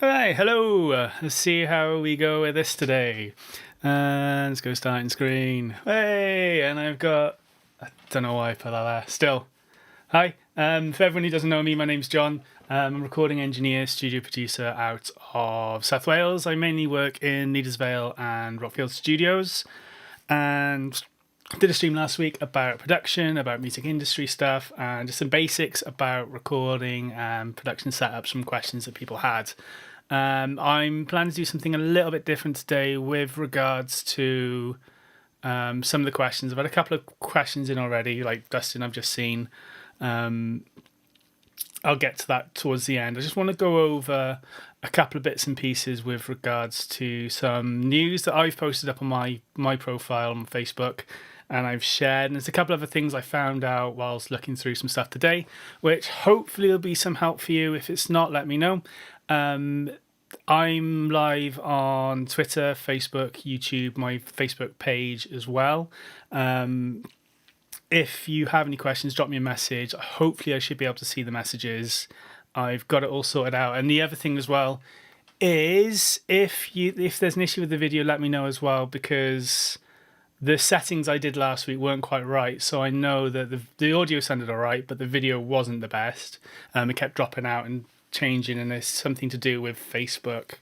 Alright, hello. Let's see how we go with this today. Let's go starting screen. Hey, and I don't know why I put that there. Still, hi. For everyone who doesn't know me, my name's Jon. I'm a recording engineer, studio producer out of South Wales. I mainly work in Needlersvale and Rockfield Studios. And did a stream last week about production, about music industry stuff, and just some basics about recording and production setups from questions that people had. I'm planning to do something a little bit different today with regards to some of the questions. I've had a couple of questions in already, like Dustin, I've just seen. I'll get to that towards the end. I just want to go over a couple of bits and pieces with regards to some news that I've posted up on my profile on Facebook and I've shared. And there's a couple of other things I found out whilst looking through some stuff today, which hopefully will be some help for you. If it's not, let me know. I'm live on Twitter, Facebook, YouTube, my Facebook page as well. If you have any questions, drop me a message. Hopefully I should be able to see the messages. I've got it all sorted out. And the other thing as well is if there's an issue with the video, let me know as well, because the settings I did last week weren't quite right. So I know that the audio sounded all right, but the video wasn't the best. It kept dropping out and changing, and it's something to do with Facebook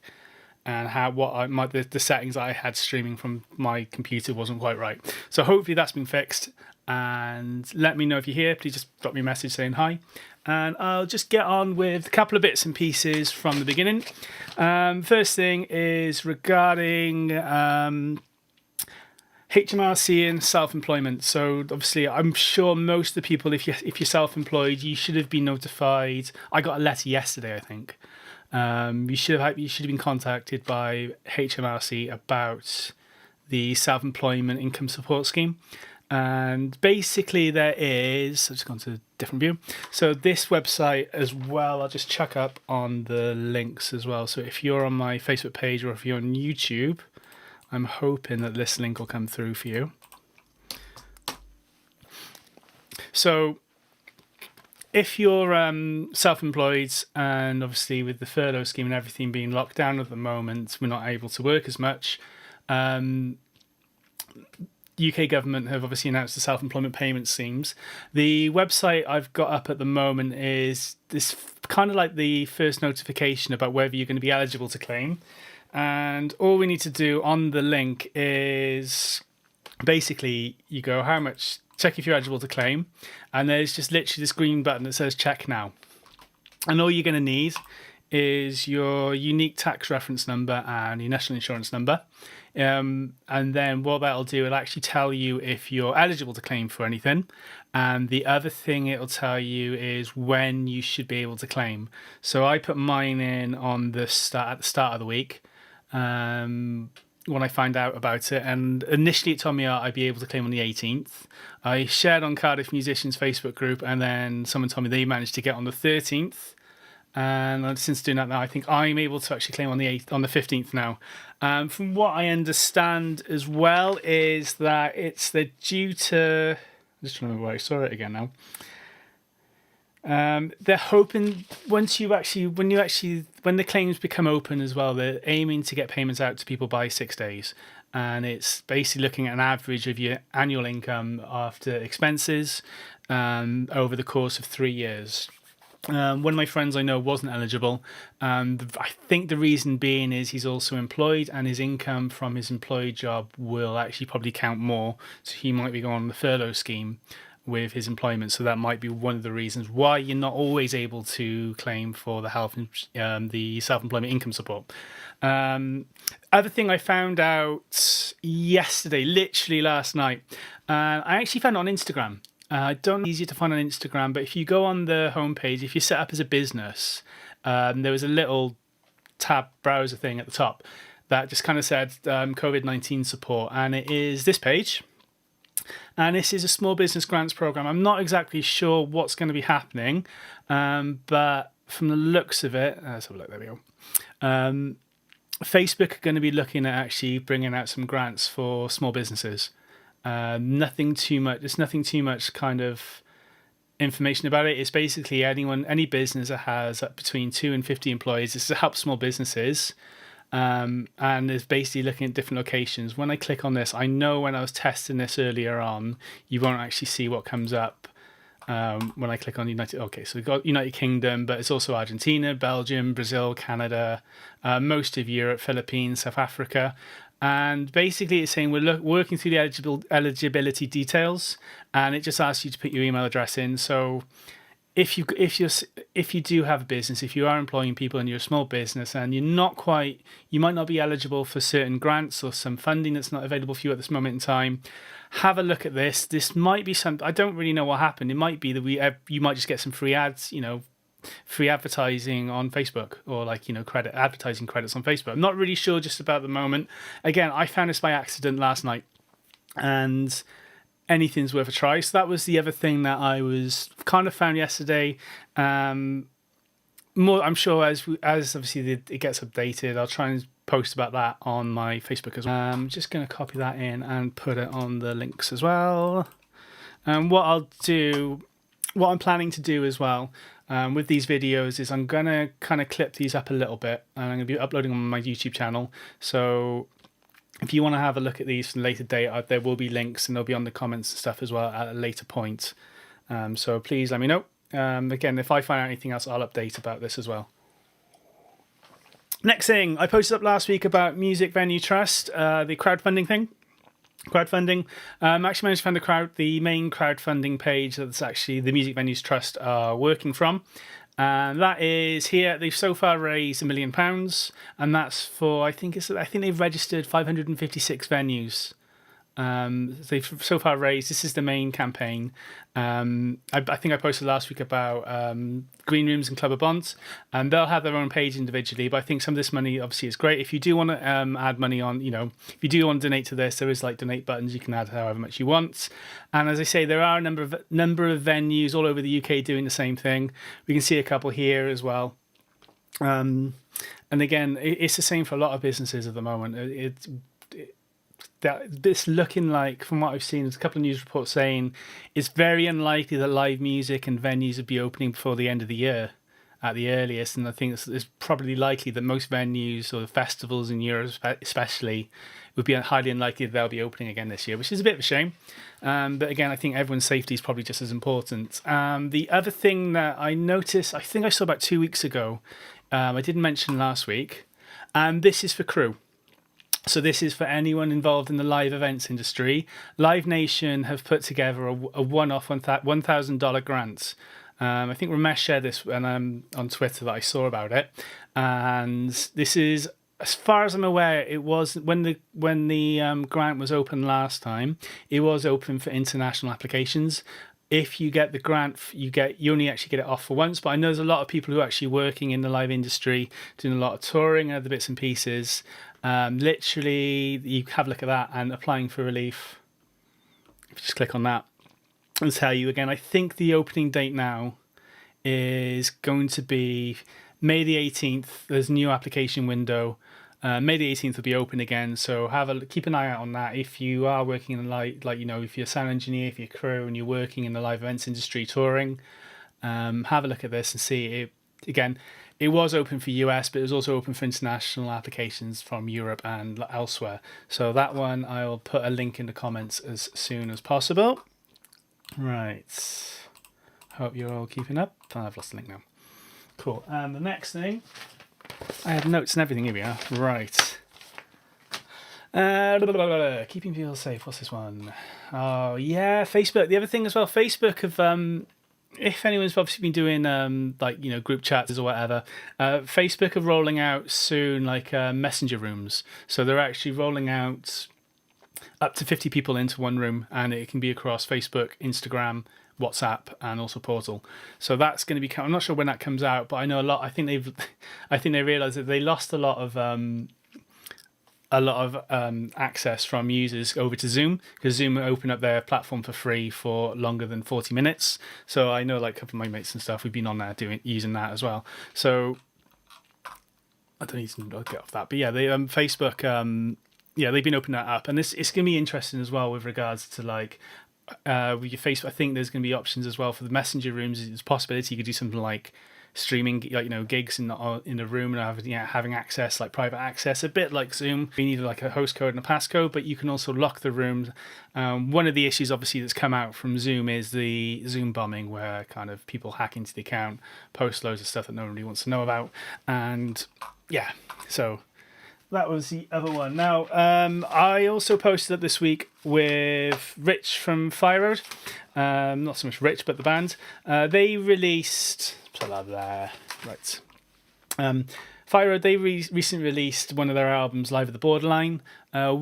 and the settings I had streaming from my computer wasn't quite right. So hopefully that's been fixed. And let me know if you're here. Please just drop me a message saying hi. And I'll just get on with a couple of bits and pieces from the beginning. First thing is regarding HMRC and self-employment. So obviously, I'm sure most of the people, if you're self-employed, you should have been notified. I got a letter yesterday, I think. You should have been contacted by HMRC about the self-employment income support scheme. And basically there is, I've just gone to a different view. So this website as well, I'll just chuck up on the links as well. So if you're on my Facebook page or if you're on YouTube, I'm hoping that this link will come through for you. So if you're self-employed, and obviously with the furlough scheme and everything being locked down at the moment, we're not able to work as much. UK government have obviously announced the self-employment payment schemes. The website I've got up at the moment is this kind of like the first notification about whether you're going to be eligible to claim. And all we need to do on the link is basically you go how much, check if you're eligible to claim. And there's just literally this green button that says check now. And all you're going to need is your unique tax reference number and your national insurance number. And then what that'll do, it'll actually tell you if you're eligible to claim for anything. And the other thing it'll tell you is when you should be able to claim. So I put mine in at the start of the week when I find out about it. And initially it told me I'd be able to claim on the 18th. I shared on Cardiff Musicians Facebook group, and then someone told me they managed to get on the 13th. And since doing that now, I think I'm able to actually claim on the 15th now. From what I understand as well is that they're due to. I'm just trying to remember where I saw it again now. They're hoping when the claims become open as well, they're aiming to get payments out to people by 6 days. And it's basically looking at an average of your annual income after expenses over the course of 3 years. One of my friends I know wasn't eligible. I think the reason being is he's also employed, and his income from his employed job will actually probably count more. So he might be going on the furlough scheme with his employment. So that might be one of the reasons why you're not always able to claim for the self-employment income support. Other thing I found out yesterday, literally last night, I actually found it on Instagram. I don't know, easier to find on Instagram, but if you go on the homepage, if you're set up as a business, there was a little tab browser thing at the top that just kind of said COVID-19 support, and it is this page. And this is a small business grants program. I'm not exactly sure what's going to be happening, but from the looks of it, let's have a look, there we go. Facebook are going to be looking at actually bringing out some grants for small businesses. Nothing too much. It's nothing too much kind of information about it. It's basically any business that has between 2 and 50 employees. This is to help small businesses. And it's basically looking at different locations. When I click on this, I know when I was testing this earlier on, you won't actually see what comes up when I click on United. Okay, so we've got United Kingdom, but it's also Argentina, Belgium, Brazil, Canada, most of Europe, Philippines, South Africa. And basically it's saying we're working through the eligibility details, and it just asks you to put your email address in. So if you do have a business, if you are employing people and you're a small business and you might not be eligible for certain grants or some funding that's not available for you at this moment in time, have a look at this. This might be I don't really know what happened. It might be that you might just get some free ads, free advertising on Facebook, or advertising credits on Facebook. I'm not really sure just about the moment. Again, I found this by accident last night, and anything's worth a try. So that was the other thing that I was kind of found yesterday. More, I'm sure as obviously it gets updated, I'll try and post about that on my Facebook as well. I'm just going to copy that in and put it on the links as well. And what I'm planning to do as well with these videos is I'm going to kind of clip these up a little bit, and I'm going to be uploading them on my YouTube channel. So if you want to have a look at these from a later date, there will be links, and they'll be on the comments and stuff as well at a later point. So please let me know. Again, if I find out anything else, I'll update about this as well. Next thing, I posted up last week about Music Venue Trust, the crowdfunding thing. Actually managed to find the main crowdfunding page that's actually the Music Venues Trust are working from. And that is here. They've so far raised £1 million, and that's for I think they've registered 556 venues. They've so far raised. This is the main campaign. I think I posted last week about Green Rooms and Club of Bonds, and they'll have their own page individually. But I think some of this money obviously is great. If you do want to add money on, if you do want to donate to this, there is donate buttons. You can add however much you want. And as I say, there are a number of venues all over the UK doing the same thing. We can see a couple here as well. And again, it's the same for a lot of businesses at the moment. This looking like, from what I've seen, there's a couple of news reports saying it's very unlikely that live music and venues would be opening before the end of the year at the earliest. And I think it's probably likely that most venues or the festivals in Europe especially would be highly unlikely that they'll be opening again this year, which is a bit of a shame. But again, I think everyone's safety is probably just as important. The other thing that I noticed, I think I saw about 2 weeks ago, I didn't mention last week, and this is for Crew. So this is for anyone involved in the live events industry. Live Nation have put together a one-off $1,000 grant. I think Ramesh shared this on Twitter that I saw about it. And this is, as far as I'm aware, it was when the grant was open last time, it was open for international applications. If you get the grant, you only actually get it off for once. But I know there's a lot of people who are actually working in the live industry, doing a lot of touring and other bits and pieces. Literally, you have a look at that and applying for relief. If you just click on that, I'll tell you again, I think the opening date now is going to be May the 18th. There's a new application window. May the 18th will be open again, so keep an eye out on that. If you are working in if you're a sound engineer, if you're a crew and you're working in the live events industry touring, have a look at this and see it. Again, it was open for US, but it was also open for international applications from Europe and elsewhere. So that one, I'll put a link in the comments as soon as possible. Right. Hope you're all keeping up. Oh, I've lost the link now. Cool. And the next thing, I had notes and everything. Here we are. Right. Keeping people safe. What's this one? Oh, yeah, Facebook. The other thing as well, Facebook have... if anyone's obviously been doing group chats or whatever, Facebook are rolling out soon messenger rooms. So they're actually rolling out up to 50 people into one room, and it can be across Facebook, Instagram, WhatsApp, and also Portal. So that's going to be. I'm not sure when that comes out, but I know a lot. I think they realised that they lost a lot of access from users over to Zoom, because Zoom opened up their platform for free for longer than 40 minutes. So I know a couple of my mates and stuff, we've been on there using that as well. So I don't need to get off that, but yeah, they Facebook, they've been opening that up, and it's going to be interesting as well with regards to with your Facebook. I think there's going to be options as well for the messenger rooms. There's a possibility you could do something like streaming, like gigs in a room and having access, like private access, a bit like Zoom. You need like a host code and a passcode, but you can also lock the rooms. One of the issues, obviously, that's come out from Zoom is the Zoom bombing, where kind of people hack into the account, post loads of stuff that no one really wants to know about, and yeah, so. That was the other one. Now, I also posted up this week with Rich from Fire Road. Not so much Rich, but the band. They released... Blah, blah. Right. Fire Road, they recently released one of their albums, Live at the Borderline. I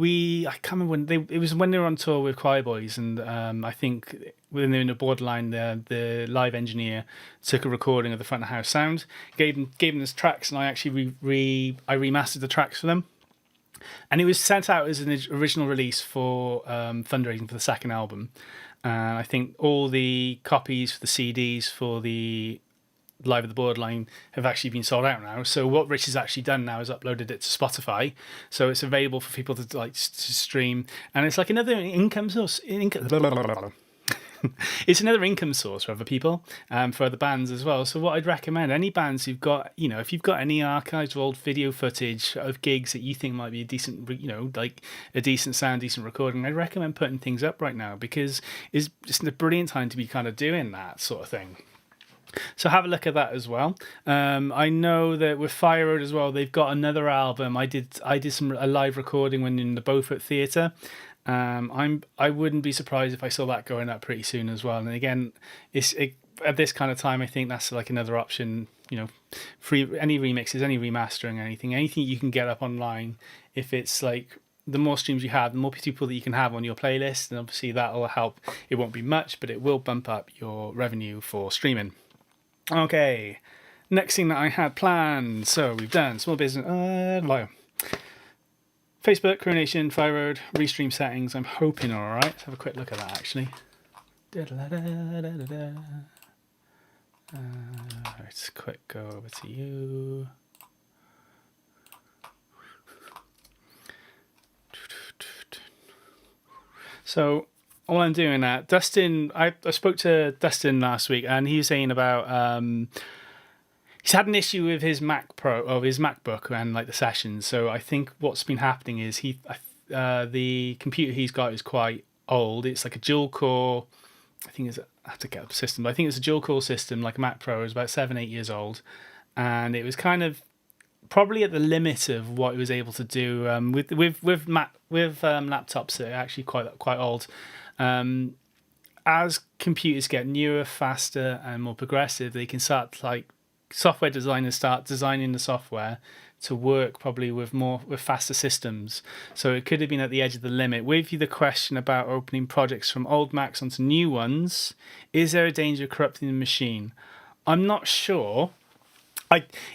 can't remember when it was when they were on tour with Choir Boys, and I think when they were in the Borderline, the live engineer took a recording of the front of house sound, gave them this tracks, and I actually remastered the tracks for them. And it was sent out as an original release for fundraising for the second album. And I think all the copies for the CDs for the Live at the Borderline have actually been sold out now. So what Rich has actually done now is uploaded it to Spotify, so it's available for people to stream, and it's like another income source. It's another income source for other people, for other bands as well. So what I'd recommend, any bands who've got, if you've got any archives or old video footage of gigs that you think might be a decent, like a decent sound, decent recording, I'd recommend putting things up right now, because it's just a brilliant time to be kind of doing that sort of thing. So have a look at that as well. I know that with Fire Road as well, they've got another album. I did a live recording when in the Beaufort Theatre. I wouldn't be surprised if I saw that going up pretty soon as well. And again, at this kind of time, I think that's like another option. Free any remixes, any remastering, anything you can get up online. If it's like, the more streams you have, the more people that you can have on your playlist, and obviously that will help. It won't be much, but it will bump up your revenue for streaming. Okay, next thing that I had planned. So we've done small business, Facebook, Coronation, Fire Road, restream settings. I'm hoping all right. Let's have a quick look at that actually. Let's quick go over to you. So all I'm doing at Dustin, I spoke to Dustin last week, and he was saying about he's had an issue with his MacBook and like the sessions. So I think what's been happening is the computer he's got is quite old. It's like a dual core. I have to get up the system, but I think it's a dual core system, like a Mac Pro. It's about 7-8 years old, and it was kind of probably at the limit of what it was able to do with laptops that are actually quite old. As computers get newer, faster, and more progressive, they can start, like, software designers start designing the software to work probably with faster systems. So it could have been at the edge of the limit. With you, the question about opening projects from old Macs onto new ones, is there a danger of corrupting the machine? I'm not sure.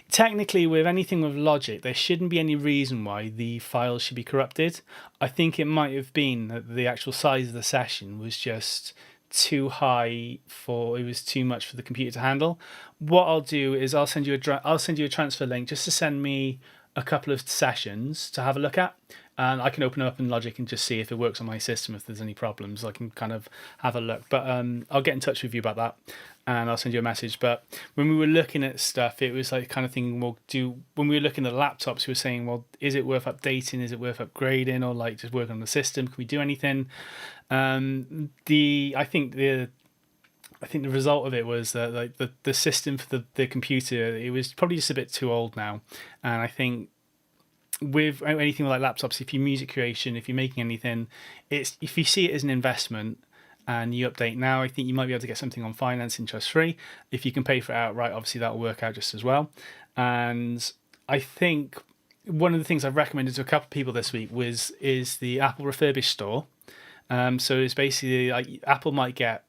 Technically, with anything with logic, there shouldn't be any reason why the files should be corrupted. I think it might have been that the actual size of the session was just too high it was too much for the computer to handle. What I'll do is I'll send you a transfer link just to send me a couple of sessions to have a look at, and I can open it up in Logic and just see if it works on my system. If there's any problems, I can kind of have a look. But I'll get in touch with you about that, and I'll send you a message. But when we were looking at stuff, it was like kind of thinking, when we were looking at laptops, we were saying, well, is it worth updating? Is it worth upgrading, or like just working on the system? Can we do anything? I think the result of it was that like the system for the computer, it was probably just a bit too old now. And I think with anything like laptops, if you're music creation, if you're making anything, if you see it as an investment and you update now, I think you might be able to get something on finance interest free. If you can pay for it outright, obviously that'll work out just as well. And I think one of the things I've recommended to a couple of people this week is the Apple refurbished store. So it's basically like Apple might get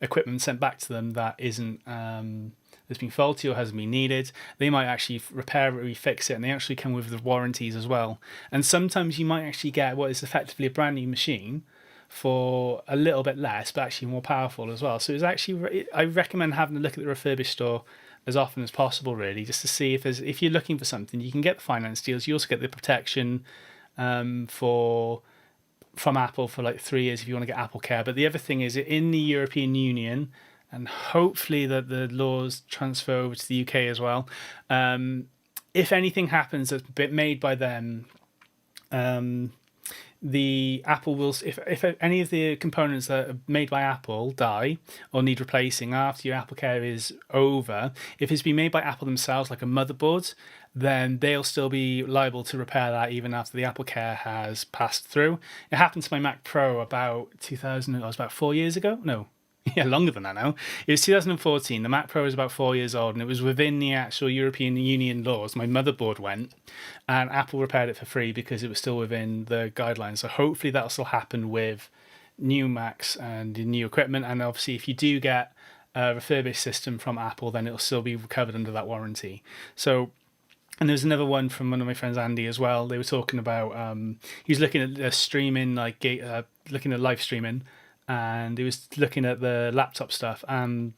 equipment sent back to them that isn't that's been faulty or hasn't been needed. They might actually repair it, refix it, and they actually come with the warranties as well. And sometimes you might actually get what is effectively a brand new machine for a little bit less, but actually more powerful as well. So it's actually, I recommend having a look at the refurbished store as often as possible, really, just to see if you're looking for something, you can get the finance deals. You also get the protection for from Apple for like 3 years if you want to get Apple Care. But the other thing is, in the European Union, and hopefully that the laws transfer over to the UK as well, if anything happens that's made by them, the Apple will, if any of the components that are made by Apple die or need replacing after your Apple Care is over, if it's been made by Apple themselves, like a motherboard, then they'll still be liable to repair that even after the Apple Care has passed through. It happened to my Mac Pro about 4 years ago. No, yeah, longer than that now. It was 2014. The Mac Pro was about 4 years old, and it was within the actual European Union laws. My motherboard went, and Apple repaired it for free because it was still within the guidelines. So hopefully that'll still happen with new Macs and new equipment. And obviously, if you do get a refurbished system from Apple, then it'll still be covered under that warranty. So. And there's another one from one of my friends, Andy, as well. They were talking about he was looking at streaming, looking at live streaming, and he was looking at the laptop stuff. And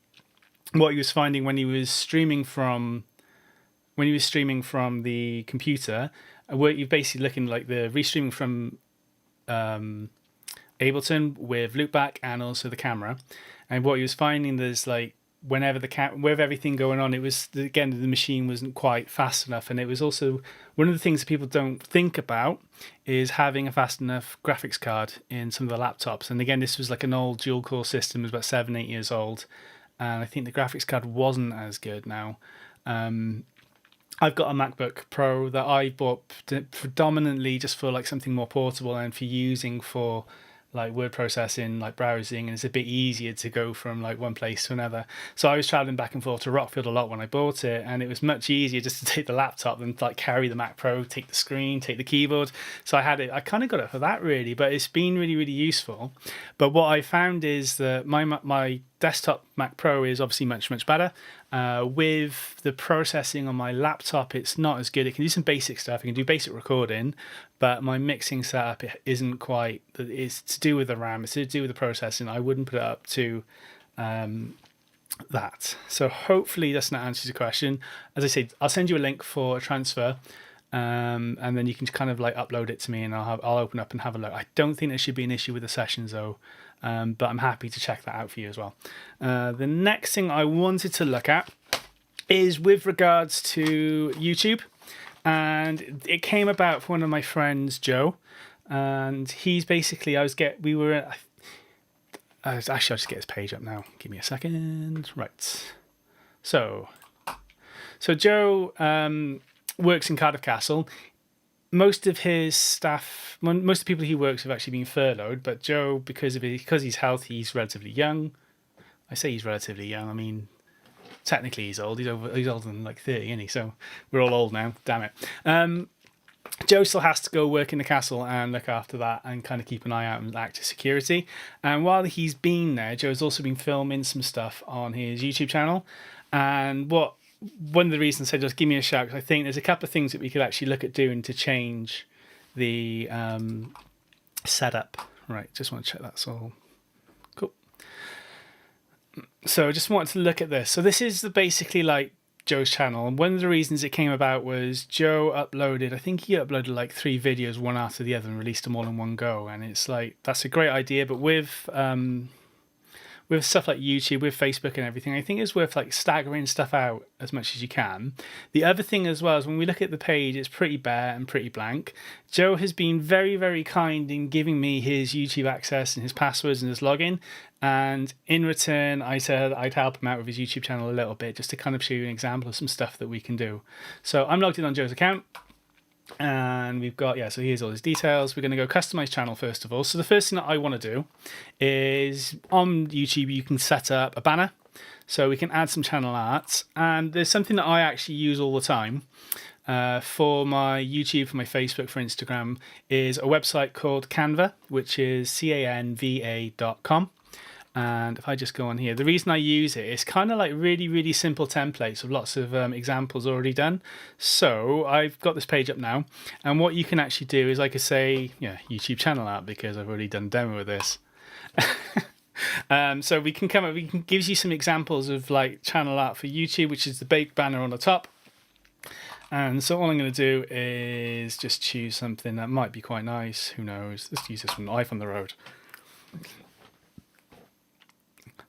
what he was finding when he was streaming from the computer, where you're basically looking like the restreaming from Ableton with loopback and also the camera. And what he was finding, there's like, whenever with everything going on, it was, again, the machine wasn't quite fast enough. And it was also one of the things that people don't think about is having a fast enough graphics card in some of the laptops. And again, this was like an old dual core system. It was about 7-8 years old, and I think the graphics card wasn't as good now. I've got a MacBook Pro that I bought predominantly just for like something more portable and for using for like word processing, like browsing, and it's a bit easier to go from like one place to another. So I was traveling back and forth to Rockfield a lot when I bought it, and it was much easier just to take the laptop than like carry the Mac Pro, take the screen, take the keyboard. So I kind of got it for that really, but it's been really, really useful. But what I found is that my desktop Mac Pro is obviously much, much better. With the processing on my laptop, it's not as good. It can do some basic stuff. It can do basic recording, but my mixing setup isn't quite. It's to do with the RAM. It's to do with the processing. I wouldn't put it up to that. So hopefully that's not answers your question. As I said, I'll send you a link for a transfer, and then you can kind of like upload it to me, and I'll open up and have a look. I don't think there should be an issue with the sessions though. But I'm happy to check that out for you as well. The next thing I wanted to look at is with regards to YouTube. And it came about from one of my friends, Joe. And he's basically, I'll just get his page up now. Give me a second. Right. So Joe works in Cardiff Castle. Most of his staff, most of the people he works with, have actually been furloughed. But Joe, because he's healthy, he's relatively young. I say he's relatively young. I mean, technically he's old. He's older than like 30, isn't he? So we're all old now. Damn it. Joe still has to go work in the castle and look after that and kind of keep an eye out and act as security. And while he's been there, Joe's also been filming some stuff on his YouTube channel. And one of the reasons I said just give me a shout, because I think there's a couple of things that we could actually look at doing to change the setup. Right, just want to check that's all. Cool. So I just wanted to look at this. So this is basically like Joe's channel, and one of the reasons it came about was Joe uploaded, I think he uploaded like 3 videos one after the other and released them all in one go. And it's like, that's a great idea, but with stuff like YouTube, with Facebook and everything, I think it's worth like staggering stuff out as much as you can. The other thing as well is when we look at the page, it's pretty bare and pretty blank. Joe has been very, very kind in giving me his YouTube access and his passwords and his login. And in return, I said I'd help him out with his YouTube channel a little bit, just to kind of show you an example of some stuff that we can do. So I'm logged in on Joe's account. And we've got, so here's all his details. We're going to go customize channel first of all. So the first thing that I want to do is on YouTube, you can set up a banner. So we can add some channel art. And there's something that I actually use all the time for my YouTube, for my Facebook, for Instagram, is a website called Canva, which is canva.com. And if I just go on here, the reason I use it is kind of like really, really simple templates with lots of examples already done. So I've got this page up now. And what you can actually do is I could say, YouTube channel art, because I've already done a demo with this. So we can gives you some examples of like channel art for YouTube, which is the big banner on the top. And so all I'm going to do is just choose something that might be quite nice. Who knows? Let's use this one, Life on the Road.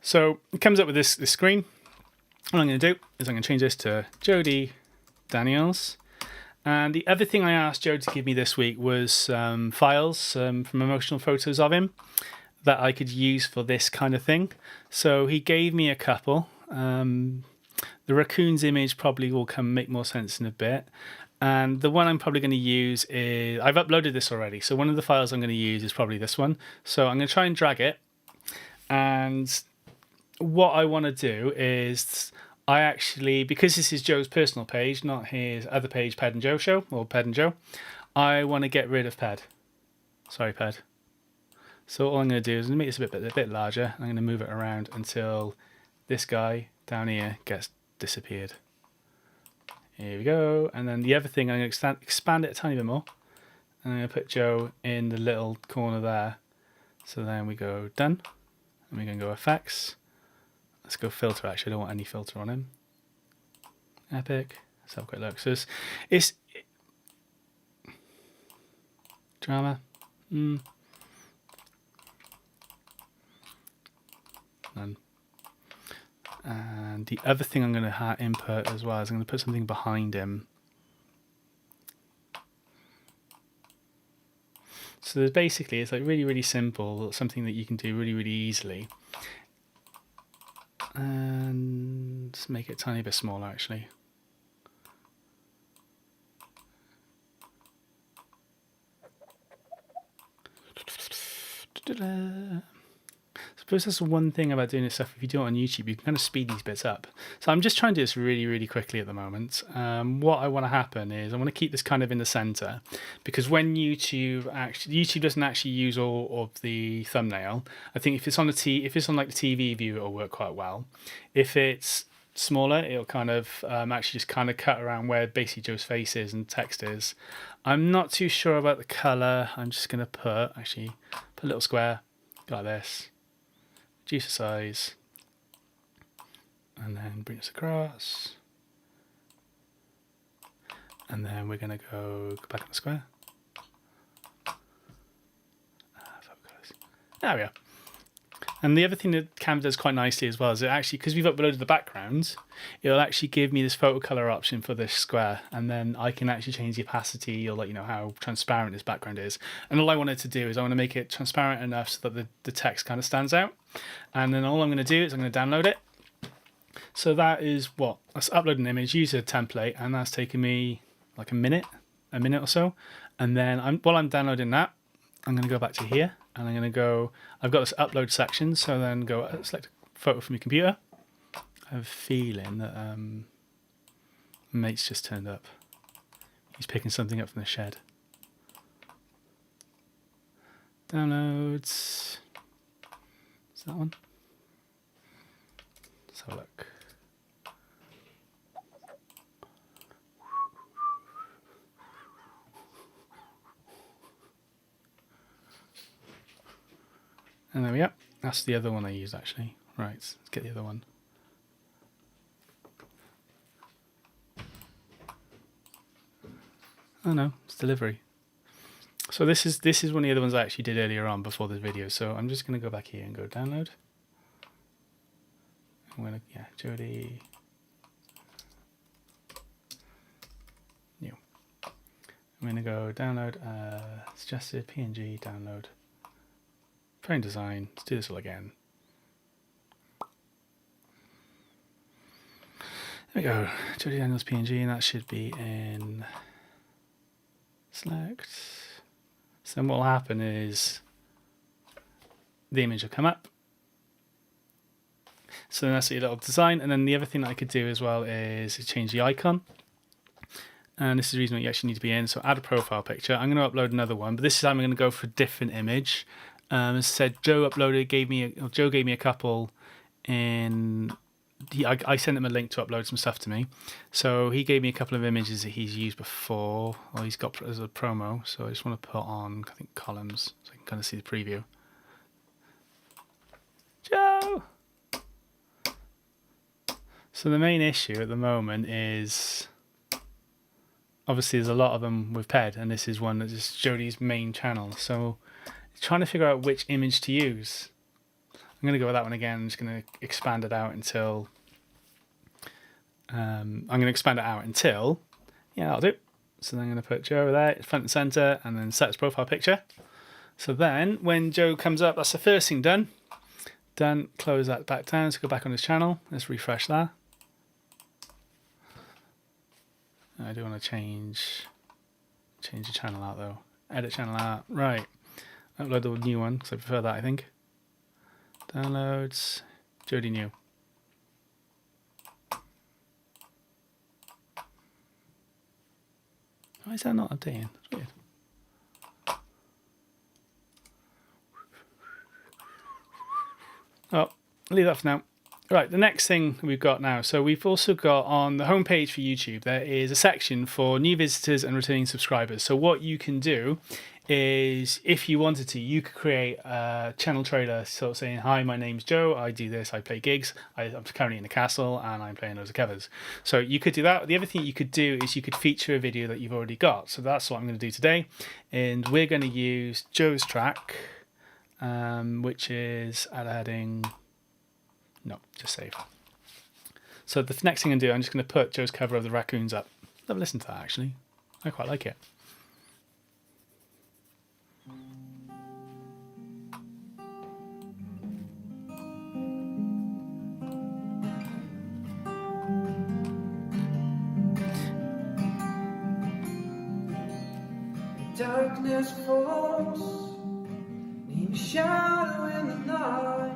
So it comes up with this screen. What I'm going to do is I'm going to change this to Jody Daniels. And the other thing I asked Joe to give me this week was files from emotional photos of him that I could use for this kind of thing. So he gave me a couple. The raccoons image probably will make more sense in a bit. And the one I'm probably going to use is, I've uploaded this already. So one of the files I'm going to use is probably this one. So I'm going to try and drag it. And what I want to do is I actually, because this is Joe's personal page, not his other page, Ped and Joe Show, or Ped and Joe, I want to get rid of Ped. Sorry, Ped. So all I'm going to do is make this a bit larger. I'm going to move it around until this guy down here gets disappeared. Here we go. And then the other thing, I'm going to expand it a tiny bit more. And I'm going to put Joe in the little corner there. So then we go done. And we're going to go effects. Let's go filter. Actually, I don't want any filter on him. Epic. Let's have a quick look. So it's drama. None. And the other thing I'm going to input as well is I'm going to put something behind him. So there's basically, it's like really, really simple, something that you can do really, really easily. And let's make it a tiny bit smaller, actually. I suppose that's the one thing about doing this stuff. If you do it on YouTube, you can kind of speed these bits up. So I'm just trying to do this really, really quickly at the moment. What I want to happen is I want to keep this kind of in the center, because when YouTube doesn't actually use all of the thumbnail. I think if it's on like the TV view, it'll work quite well. If it's smaller, it'll kind of actually just kind of cut around where basically Joe's face is and text is. I'm not too sure about the color. I'm just going to put a little square like this. Reduce the size, and then bring this across, and then we're going to go back on the square. Focus. There we are. And the other thing that Canva does quite nicely as well is it actually, because we've uploaded the background, it'll actually give me this photo color option for this square, and then I can actually change the opacity or let you know how transparent this background is. And all I wanted to do is I want to make it transparent enough so that the text kind of stands out. And then all I'm going to do is I'm going to download it. So that is let's upload an image, use a template, and that's taken me like a minute or so. And then while I'm downloading that, I'm going to go back to here, and I'm going to go, I've got this upload section, so then go select a photo from your computer. I have a feeling that mate's just turned up. He's picking something up from the shed. Downloads. Is that one? Let's have a look. And there we are. That's the other one I used, actually. Right, let's get the other one. Oh no, it's delivery. So this is one of the other ones I actually did earlier on before this video. So I'm just going to go back here and go download. I'm going to, Jody. New. I'm going to go download, suggested PNG download. Frame design. Let's do this all again. There we go. Jody Daniels PNG, and that should be in select. So then what will happen is the image will come up. So then that's your little design. And then the other thing that I could do as well is change the icon. And this is the reason what you actually need to be in. So add a profile picture. I'm going to upload another one, but this time I'm going to go for a different image. As I said, Joe gave me a couple in. I sent him a link to upload some stuff to me. So he gave me a couple of images that he's used before, or he's got as a promo. So I just want to put on, I think, columns, so I can kind of see the preview. Joe! So the main issue at the moment is obviously there's a lot of them with Ped, and this is one that is Jodie's main channel. So trying to figure out which image to use. I'm going to go with that one again. I'm just going to expand it out until... yeah, that'll do. So then I'm going to put Joe over there, front and center, and then set his profile picture. So then when Joe comes up, that's the first thing done. Done, close that back down. Let's go back on his channel. Let's refresh that. I do want to change the channel out though. Edit channel out. Right. Upload the new one because I prefer that, I think. Downloads. Jodie New. Why is that not updating? It's weird. Oh, leave that for now. Right, the next thing we've got now. So we've also got on the homepage for YouTube, there is a section for new visitors and returning subscribers. So what you can do is, if you wanted to, you could create a channel trailer sort of saying, hi, my name's Joe, I do this, I play gigs, I'm currently in the castle and I'm playing loads of covers. So you could do that. The other thing you could do is you could feature a video that you've already got. So that's what I'm going to do today. And we're going to use Joe's track, which is at a heading... No, just save. So the next thing I'm going to do, I'm just going to put Joe's cover of the raccoons up. Have a listen to that, actually. I quite like it. Darkness falls, need a shadow in the night.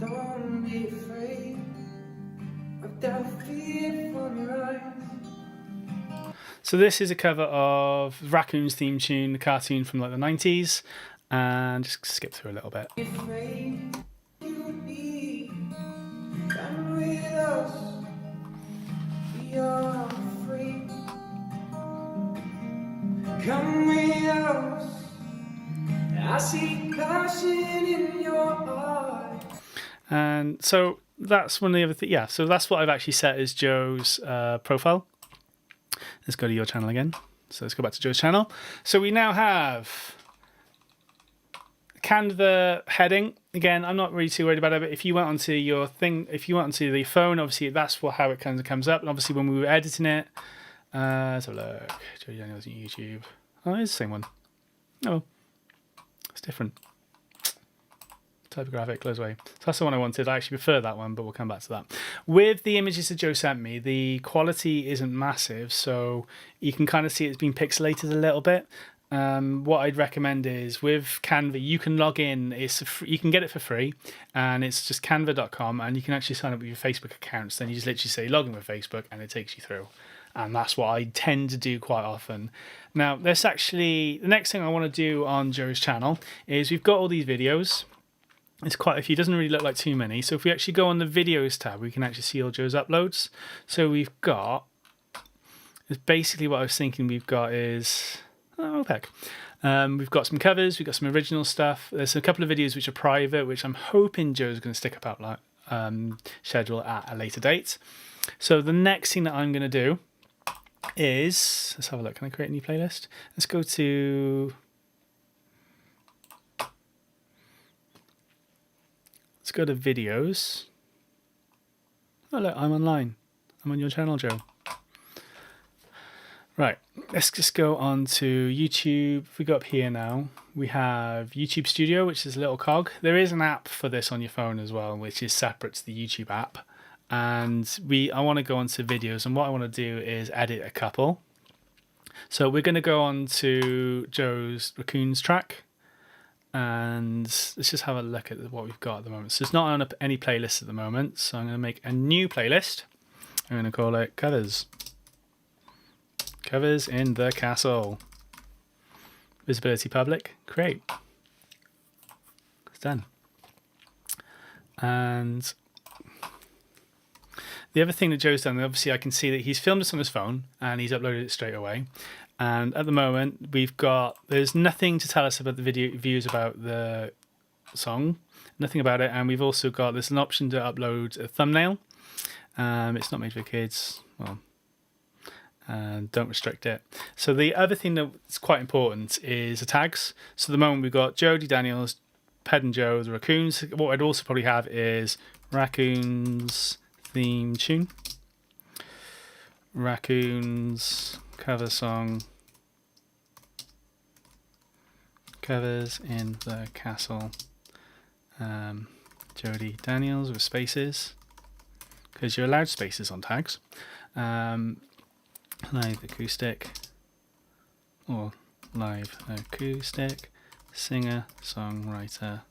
Don't be afraid of that fear from your eyes. So this is a cover of Raccoon's theme tune, the cartoon from like the 90s, and just skip through a little bit. Afraid you would be, come with us, we are free. Come with us, I see passion in your eyes. And so that's one of the other things. Yeah, so that's what I've actually set as Joe's profile. Let's go to your channel again. So let's go back to Joe's channel. So we now have Canva heading. Again, I'm not really too worried about it, but if you went onto your thing, if you went onto the phone, obviously that's how it kind of comes up. And obviously when we were editing it, let's have a look. Joe Daniels on YouTube. Oh, it's the same one. Oh, it's different. Typographic, close away. So that's the one I wanted. I actually prefer that one, but we'll come back to that. With the images that Joe sent me, the quality isn't massive, so you can kind of see it's been pixelated a little bit. What I'd recommend is with Canva, you can log in. You can get it for free, and it's just canva.com, and you can actually sign up with your Facebook accounts. Then you just literally say log in with Facebook, and it takes you through. And that's what I tend to do quite often. Now, there's actually the next thing I want to do on Joe's channel is we've got all these videos. It's quite a few. It doesn't really look like too many. So if we actually go on the videos tab, we can actually see all Joe's uploads. So we've got, it's basically what I was thinking we've got is, oh heck. We've got some covers, we've got some original stuff. There's a couple of videos which are private, which I'm hoping Joe's going to stick up out schedule at a later date. So the next thing that I'm going to do is, let's have a look. Can I create a new playlist? Let's go to... Let's go to videos. Oh look, I'm online. I'm on your channel, Joe. Right, let's just go on to YouTube. If we go up here now, we have YouTube Studio, which is a little cog. There is an app for this on your phone as well, which is separate to the YouTube app. And I want to go on to videos, and what I want to do is edit a couple. So we're going to go on to Joe's Raccoons track. And let's just have a look at what we've got at the moment. So it's not on any playlist at the moment. So I'm going to make a new playlist. I'm going to call it Covers. Covers in the Castle. Visibility public. Create. It's done. And the other thing that Joe's done, obviously I can see that he's filmed this on his phone and he's uploaded it straight away. And at the moment, there's nothing to tell us about the video views about the song, nothing about it. And we've also there's an option to upload a thumbnail. It's not made for kids. Well, and don't restrict it. So the other thing that's quite important is the tags. So at the moment we've got Jody Daniels, Ped and Joe, the Raccoons. What I'd also probably have is Raccoons theme tune, Raccoons cover song, covers in the castle, Jody Daniels with spaces, because you're allowed spaces on tags. Live acoustic or live acoustic, singer, songwriter,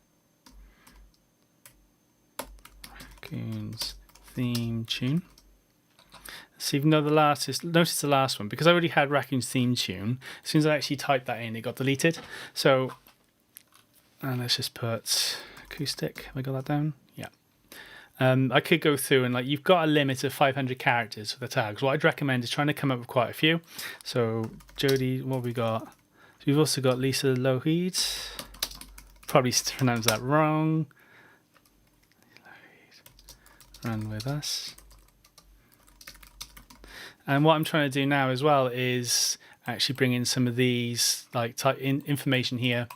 Raccoons theme tune. So even though notice the last one, because I already had Raccoons theme tune, as soon as I actually typed that in, it got deleted. So, and let's just put acoustic. Have I got that down? Yeah. I could go through and you've got a limit of 500 characters for the tags. What I'd recommend is trying to come up with quite a few. So Jody, what have we got? So we've also got Lisa Lougheed. Probably pronounced that wrong. Run with us. And what I'm trying to do now as well is actually bring in some of these information here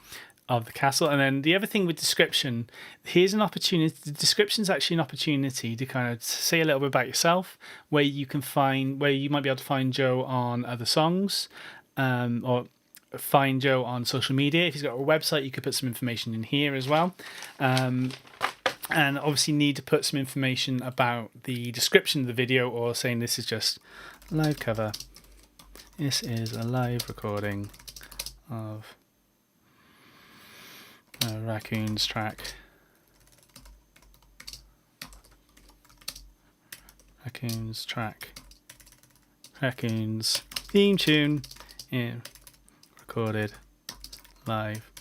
of the castle. And then the other thing with description, here's an opportunity. The description is actually an opportunity to kind of say a little bit about yourself, where you might be able to find Joe on other songs, or find Joe on social media. If he's got a website, you could put some information in here as well. And obviously need to put some information about the description of the video, or saying this is just live cover. This is a live recording of a Raccoons track. Raccoons track. Raccoons theme tune recorded live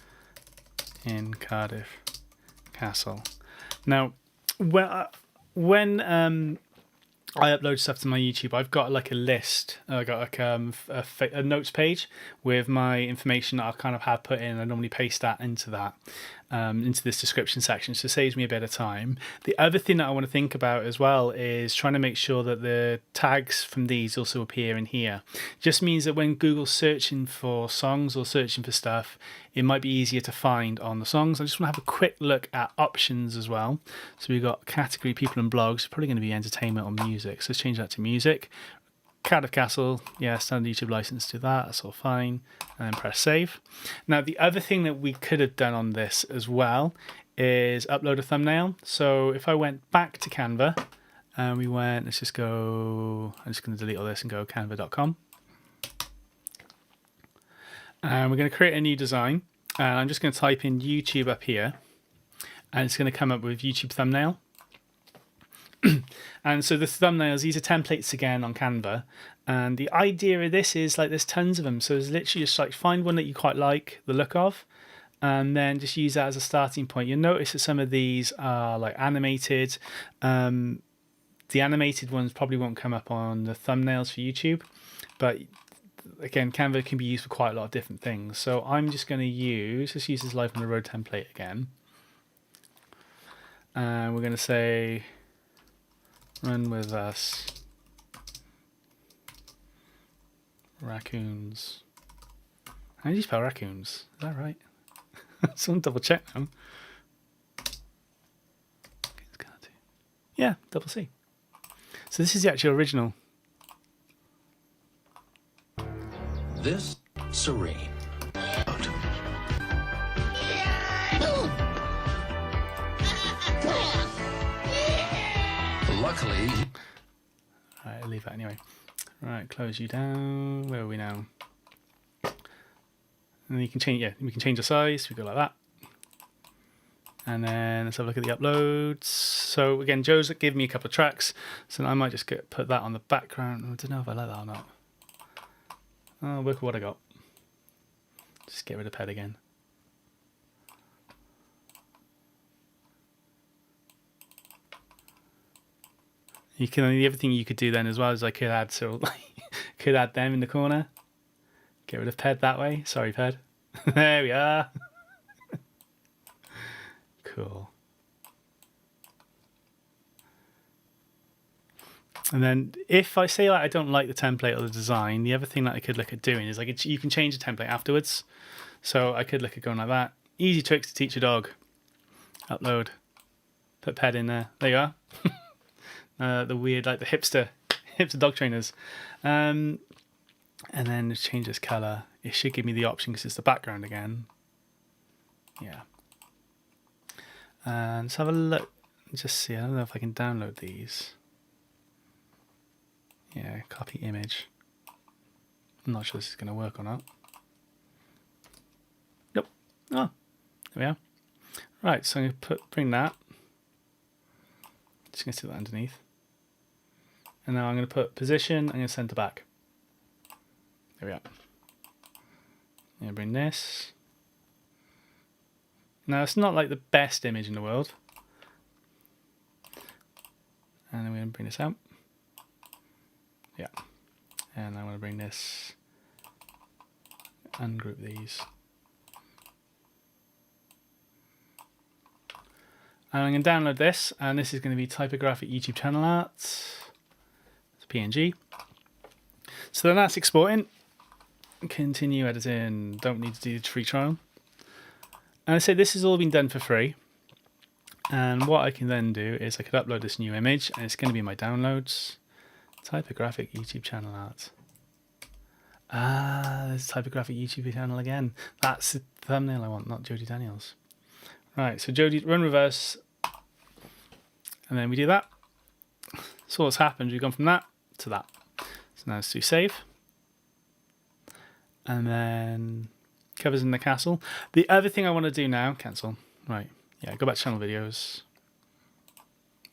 in Cardiff Castle. Now, when I upload stuff to my YouTube, I've got a list. I got a notes page with my information that I'll kind of have put in. I normally paste that into this description section, so it saves me a bit of time. The other thing that I want to think about as well is trying to make sure that the tags from these also appear in here. Just means that when Google's searching for songs or searching for stuff, it might be easier to find on the songs. I just want to have a quick look at options as well. So we've got category, people and blogs. Probably going to be entertainment or music. So let's change that to music. Cardiff Castle, yeah, standard YouTube license to that, that's all fine. And then press save. Now, the other thing that we could have done on this as well is upload a thumbnail. So if I went back to Canva and we went, let's just go, I'm just going to delete all this and go canva.com. And we're going to create a new design. And I'm just going to type in YouTube up here. And it's going to come up with YouTube thumbnail. And so the thumbnails, these are templates again on Canva. And the idea of this is there's tons of them. So it's literally just find one that you quite like the look of, and then just use that as a starting point. You'll notice that some of these are animated. The animated ones probably won't come up on the thumbnails for YouTube, but again, Canva can be used for quite a lot of different things. So I'm just going to let's use this Live on the Road template again. And we're going to say, run with us, Raccoons. How do you spell raccoons? Is that right? Someone double check now. Yeah, double C. So this is the actual original. This serene. Luckily. Alright, I'll leave that anyway. Right, close you down. Where are we now? And then you can change, we can change the size. We go like that. And then let's have a look at the uploads. So again, Joe's given me a couple of tracks, so I might just put that on the background. I don't know if I like that or not. I'll work with what I got. Just get rid of Ped again. You can, the other thing you could do then as well is I could add could add them in the corner. Get rid of Ped that way. Sorry, Ped. There we are. Cool. And then if I say like I don't like the template or the design, the other thing that I could look at doing is like you can change the template afterwards. So I could look at going like that. Easy tricks to teach a dog. Upload. Put pet in there. There you are. The weird, like the hipster dog trainers. And then change this color. It should give me the option because it's the background again. Yeah. And let's have a look. Just see. I don't know if I can download these. Yeah, copy image. I'm not sure this is going to work or not. Nope. Oh, there we are. Right, so I'm going to bring that. Just going to sit that underneath. And now I'm going to put position. I'm going to center back. There we are. I'm going to bring this. Now it's not like the best image in the world. And then we're going to bring this out. Yeah. And I'm going to bring this, ungroup these. And I'm going to download this, and this is going to be typographic YouTube channel art. It's PNG. So then that's exporting. Continue editing. Don't need to do the free trial. And I say this has all been done for free. And what I can then do is I could upload this new image, and it's going to be in my downloads. Typographic YouTube channel art. Ah, there's typographic YouTube channel again. That's the thumbnail I want, not Jodie Daniels. Right, so Jodie, run reverse. And then we do that. So what's happened, we've gone from that to that. So now let's do save. And then covers in the castle. The other thing I want to do now, cancel. Right, yeah, go back to channel videos.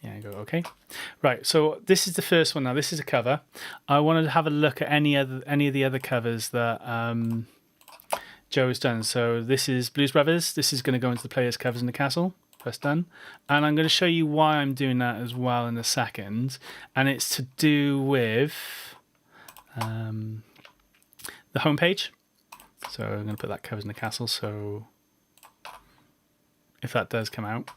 Yeah, go okay. Right, so this is the first one now. This is a cover. I wanted to have a look at any of the other covers that Joe's done. So this is Blues Brothers. This is going to go into the playlist covers in the castle. Press done. And I'm going to show you why I'm doing that as well in a second. And it's to do with the homepage. So I'm going to put that covers in the castle. So if that does come out,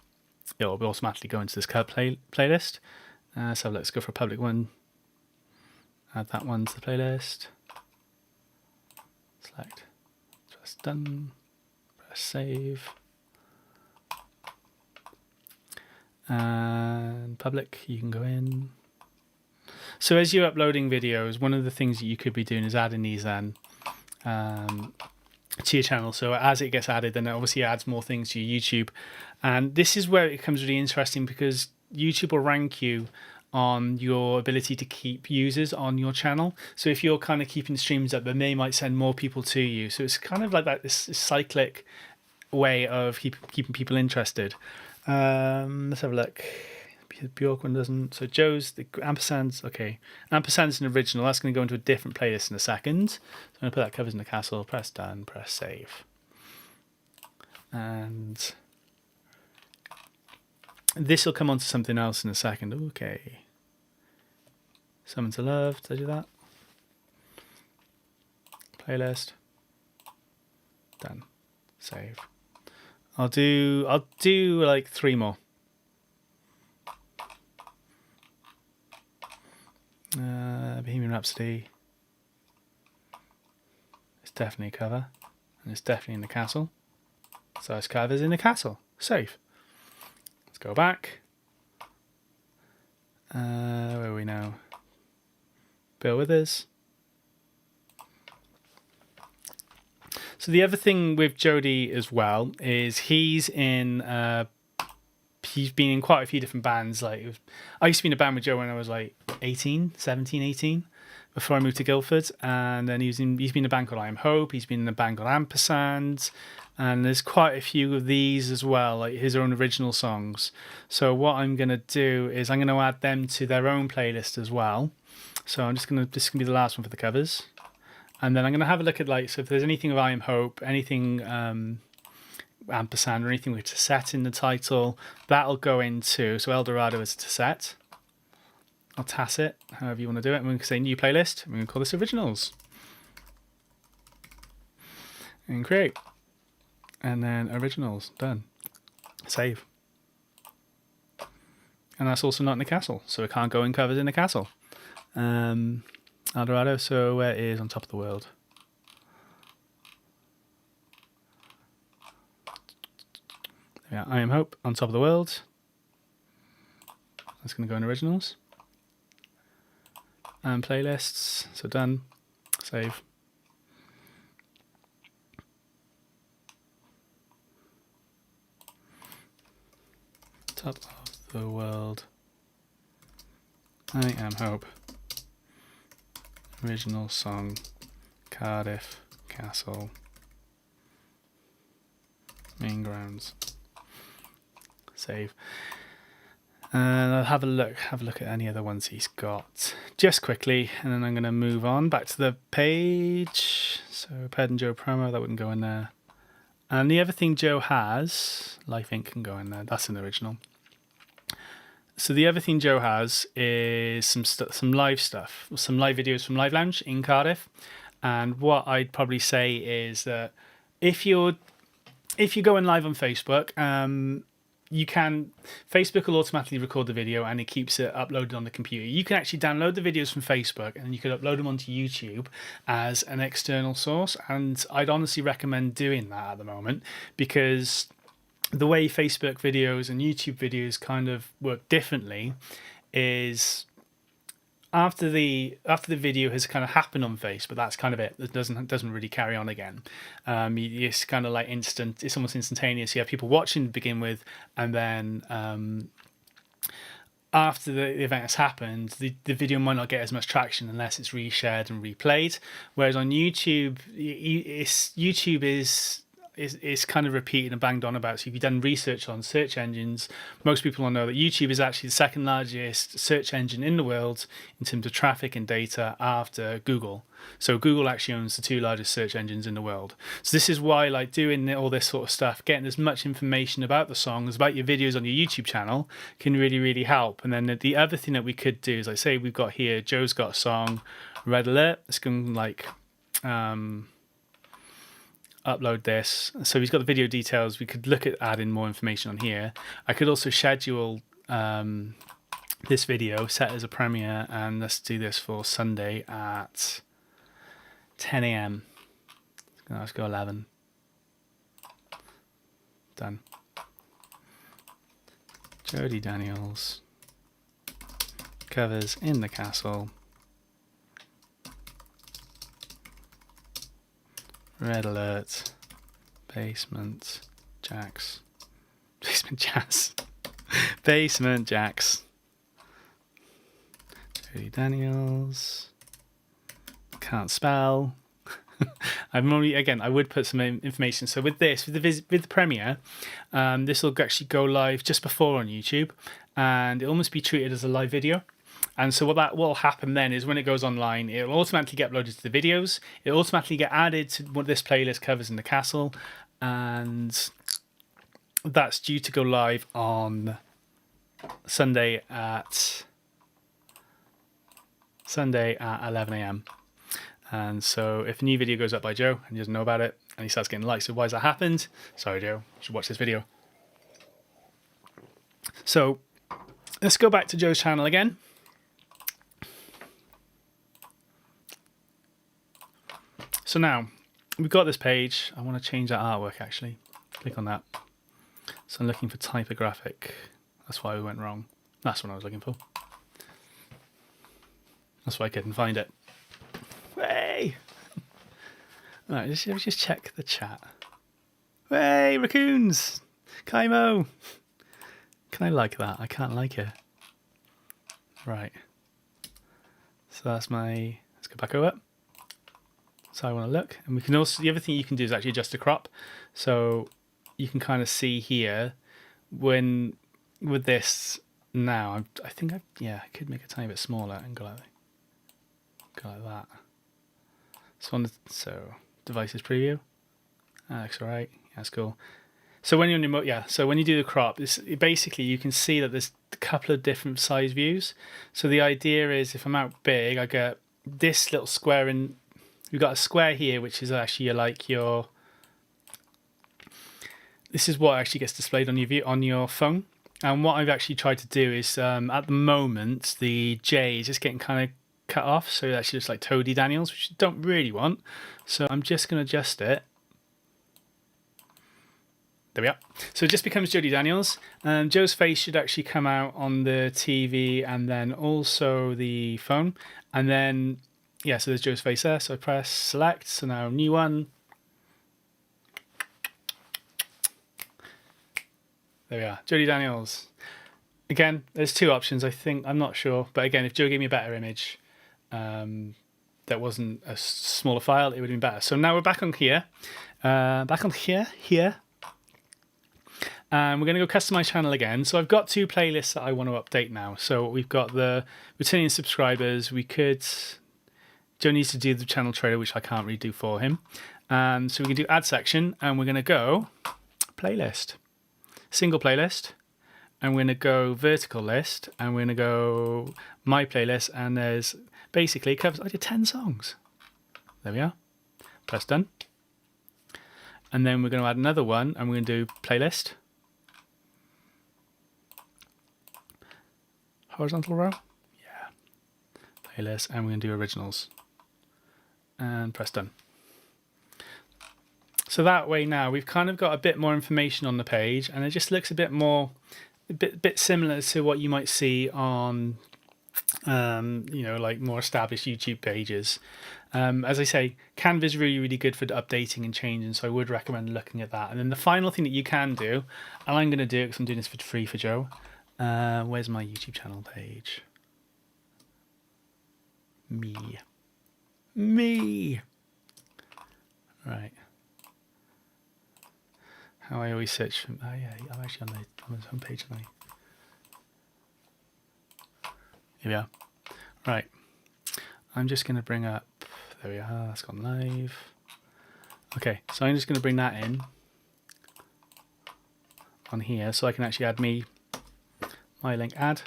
it will automatically go into this cover playlist. So let's go for a public one. Add that one to the playlist. Select. Press done. Press save. And public, you can go in. So as you're uploading videos, one of the things that you could be doing is adding these then to your channel. So as it gets added, then it obviously adds more things to your YouTube. And this is where it becomes really interesting because YouTube will rank you on your ability to keep users on your channel. So if you're kind of keeping streams up, then they might send more people to you. So it's kind of like that, this cyclic way of keeping people interested. Let's have a look. Bjork one doesn't. So Joe's, the ampersands, okay. Ampersand's an original. That's going to go into a different playlist in a second. So I'm going to put that covers in the castle. Press done. Press save. And this will come onto something else in a second. Okay. Someone to Love. Did I do that? Playlist. Done. Save. I'll do like 3 more. Bohemian Rhapsody. It's definitely a cover. And it's definitely in the castle. So it's covers in the castle. Save. Let's go back. Where are we now? Bill Withers. So the other thing with Jody as well is he's been in quite a few different bands. Like I used to be in a band with Joe when I was like 17, 18, before I moved to Guildford. And then he's been in a band called I Am Hope. He's been in a band called Ampersand. And there's quite a few of these as well, like his own original songs. So what I'm going to do is I'm going to add them to their own playlist as well. So this is going to be the last one for the covers. And then I'm going to have a look at so if there's anything of I Am Hope, anything Ampersand or anything with Tassette in the title, that'll go into, so Eldorado is Tassette, or Tacit, however you want to do it. And we can say new playlist, and we can call this originals. And create. And then originals, done. Save. And that's also not in the castle, so it can't go in covers in the castle. Eldorado. So where is On Top of the World? Yeah, I Am Hope, On Top of the World. That's going to go in originals. And playlists. So done. Save. Top of the World. I Am Hope. Original song. Cardiff Castle. Main grounds. Save. And I'll have a look at any other ones he's got just quickly, and then I'm going to move on back to the page. So Ped and Joe promo, that wouldn't go in there. And the other thing Joe has, Life Inc. can go in there. That's an original. So the other thing Joe has is some live stuff, some live videos from Live Lounge in Cardiff. And what I'd probably say is that if you're going live on Facebook, Facebook will automatically record the video and it keeps it uploaded on the computer. You can actually download the videos from Facebook and you can upload them onto YouTube as an external source. And I'd honestly recommend doing that at the moment, because the way Facebook videos and YouTube videos kind of work differently is after the video has kind of happened on Facebook, that's kind of it. It doesn't really carry on again. It's kind of like instant. It's almost instantaneous. You have people watching to begin with, and then after the event has happened, the video might not get as much traction unless it's reshared and replayed. Whereas on YouTube, YouTube is kind of repeated and banged on about. So if you've done research on search engines, most people will know that YouTube is actually the second largest search engine in the world in terms of traffic and data after Google. So Google actually owns the two largest search engines in the world. So this is why, like, doing all this sort of stuff, getting as much information about the songs, about your videos on your YouTube channel can really, really help. And then the other thing that we could do is, like, say we've got here, Joe's got a song, Red Alert. It's going to like upload this. So he's got the video details. We could look at adding more information on here. I could also schedule this video set as a premiere, and let's do this for Sunday at 10 a.m. Let's go 11. Done. Jody Daniels covers In the Castle. Red Alert, Basement Jacks, Basement Jazz, Basement Jacks, Jody Daniels, can't spell. I would put some information. So with the premiere, this will actually go live just before on YouTube, and it'll almost be treated as a live video. And so what will happen then is when it goes online, it'll automatically get uploaded to the videos. It'll automatically get added to what this playlist covers in the castle. And that's due to go live on Sunday at 11 a.m. And so if a new video goes up by Joe and he doesn't know about it and he starts getting likes, so why has that happened? Sorry, Joe, you should watch this video. So let's go back to Joe's channel again. So now we've got this page. I want to change that artwork actually. Click on that. So I'm looking for typographic. That's why we went wrong. That's what I was looking for. That's why I couldn't find it. Hey! Alright, let's just check the chat. Hey, raccoons! Kaimo! Can I like that? I can't like it. Right. So that's my... Let's go back over. So I want to look. And we can also... The other thing you can do is actually adjust the crop. So you can kind of see here when... With this now, I think I could make it a tiny bit smaller and go like that. So devices preview. That looks alright. Yeah, that's cool. So when you're on your so when you do the crop, basically you can see that there's a couple of different size views. So the idea is if I'm out big, I get this little square in. We've got a square here, which is actually like your. This is what actually gets displayed on your view on your phone. And what I've actually tried to do is at the moment the J is just getting kind of cut off, so it actually looks like Toadie Daniels, which you don't really want. So I'm just going to adjust it. There we are. So it just becomes Jodie Daniels. And Joe's face should actually come out on the TV and then also the phone. And then, yeah, so there's Joe's face there. So I press select. So now new one. There we are. Jodie Daniels. Again, there's two options, I think. I'm not sure. But again, if Joe gave me a better image that wasn't a smaller file, it would have been better. So now we're back on here. Here. And we're going to go customize channel again. So I've got two playlists that I want to update now. So we've got the returning subscribers. Joe needs to do the channel trailer, which I can't really do for him. So we can do add section, and we're going to go playlist, single playlist, and we're going to go vertical list, and we're going to go my playlist, and there's basically it covers, I did 10 songs. There we are. Press done. And then we're going to add another one, and we're going to do playlist. Horizontal row. Yeah. Playlist, and we're going to do originals. And press done. So that way now we've kind of got a bit more information on the page, and it just looks a bit similar to what you might see on like more established YouTube pages. As I say, Canva is really good for updating and changing, so I would recommend looking at that. And then the final thing that you can do, and I'm going to do it because I'm doing this for free for Joe. Where's my YouTube channel page? Me. Right. How I always search for... Oh yeah, I'm actually on his homepage, aren't I? Here we are. Right. I'm just going to bring up... There we are, that's gone live. Okay, so I'm just going to bring that in on here so I can actually add my link add.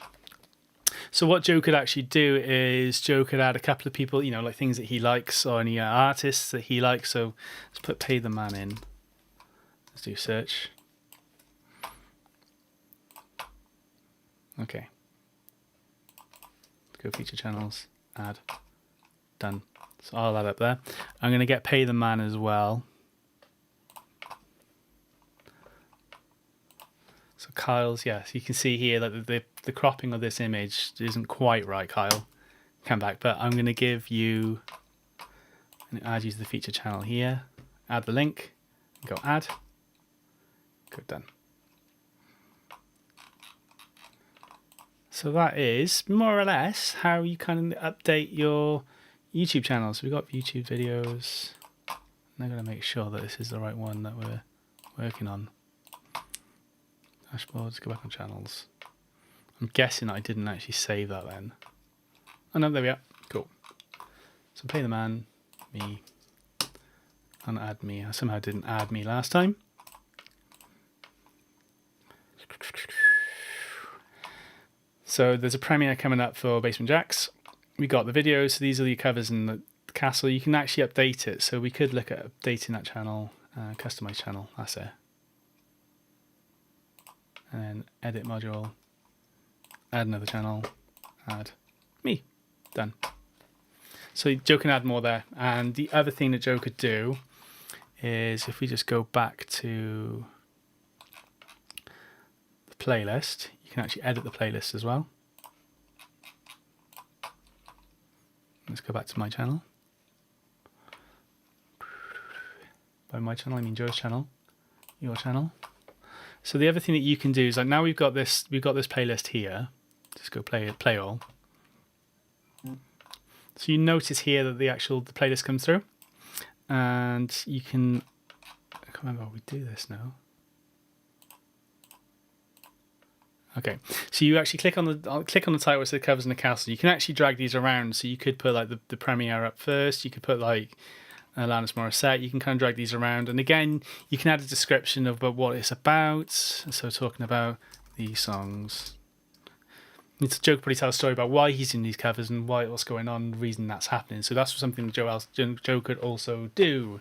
So what Joe could actually do is Joe could add a couple of people, like things that he likes or any artists that he likes. So let's put Pay the Man in. Let's do search. Okay. Go feature channels, add, done. So I'll add up there. I'm going to get Pay the Man as well. So Kyle's, yeah, so you can see here that the cropping of this image isn't quite right, Kyle. Come back, but I'm going to give you, and add you to the feature channel here, add the link, go add, go done. So that is more or less how you kind of update your YouTube channel. So we've got YouTube videos. I'm going to make sure that this is the right one that we're working on. Dashboards, go back on channels. I'm guessing I didn't actually save that then. Oh no, there we are. Cool. So Pay the Man, me, and add me. I somehow didn't add me last time. So there's a premiere coming up for Basement Jacks. We got the videos, so these are the covers in the castle. You can actually update it, so we could look at updating that channel, customize channel, that's it. And then edit module, add another channel, add me, done. So Joe can add more there. And the other thing that Joe could do is if we just go back to the playlist, you can actually edit the playlist as well. Let's go back to my channel. By my channel, I mean Joe's channel, your channel. So the other thing that you can do is like now we've got this playlist here. Just go play all. So you notice here that the playlist comes through, and you can. I can't remember how we do this now. Okay, so you actually click on the title which says covers in the castle. You can actually drag these around. So you could put like the premiere up first. You could put like Alanis Morissette. You can kind of drag these around, and again, you can add a description of what it's about. So talking about these songs. Joe could probably tell a story about why he's in these covers and what's going on, the reason that's happening. So that's something that Joe could also do.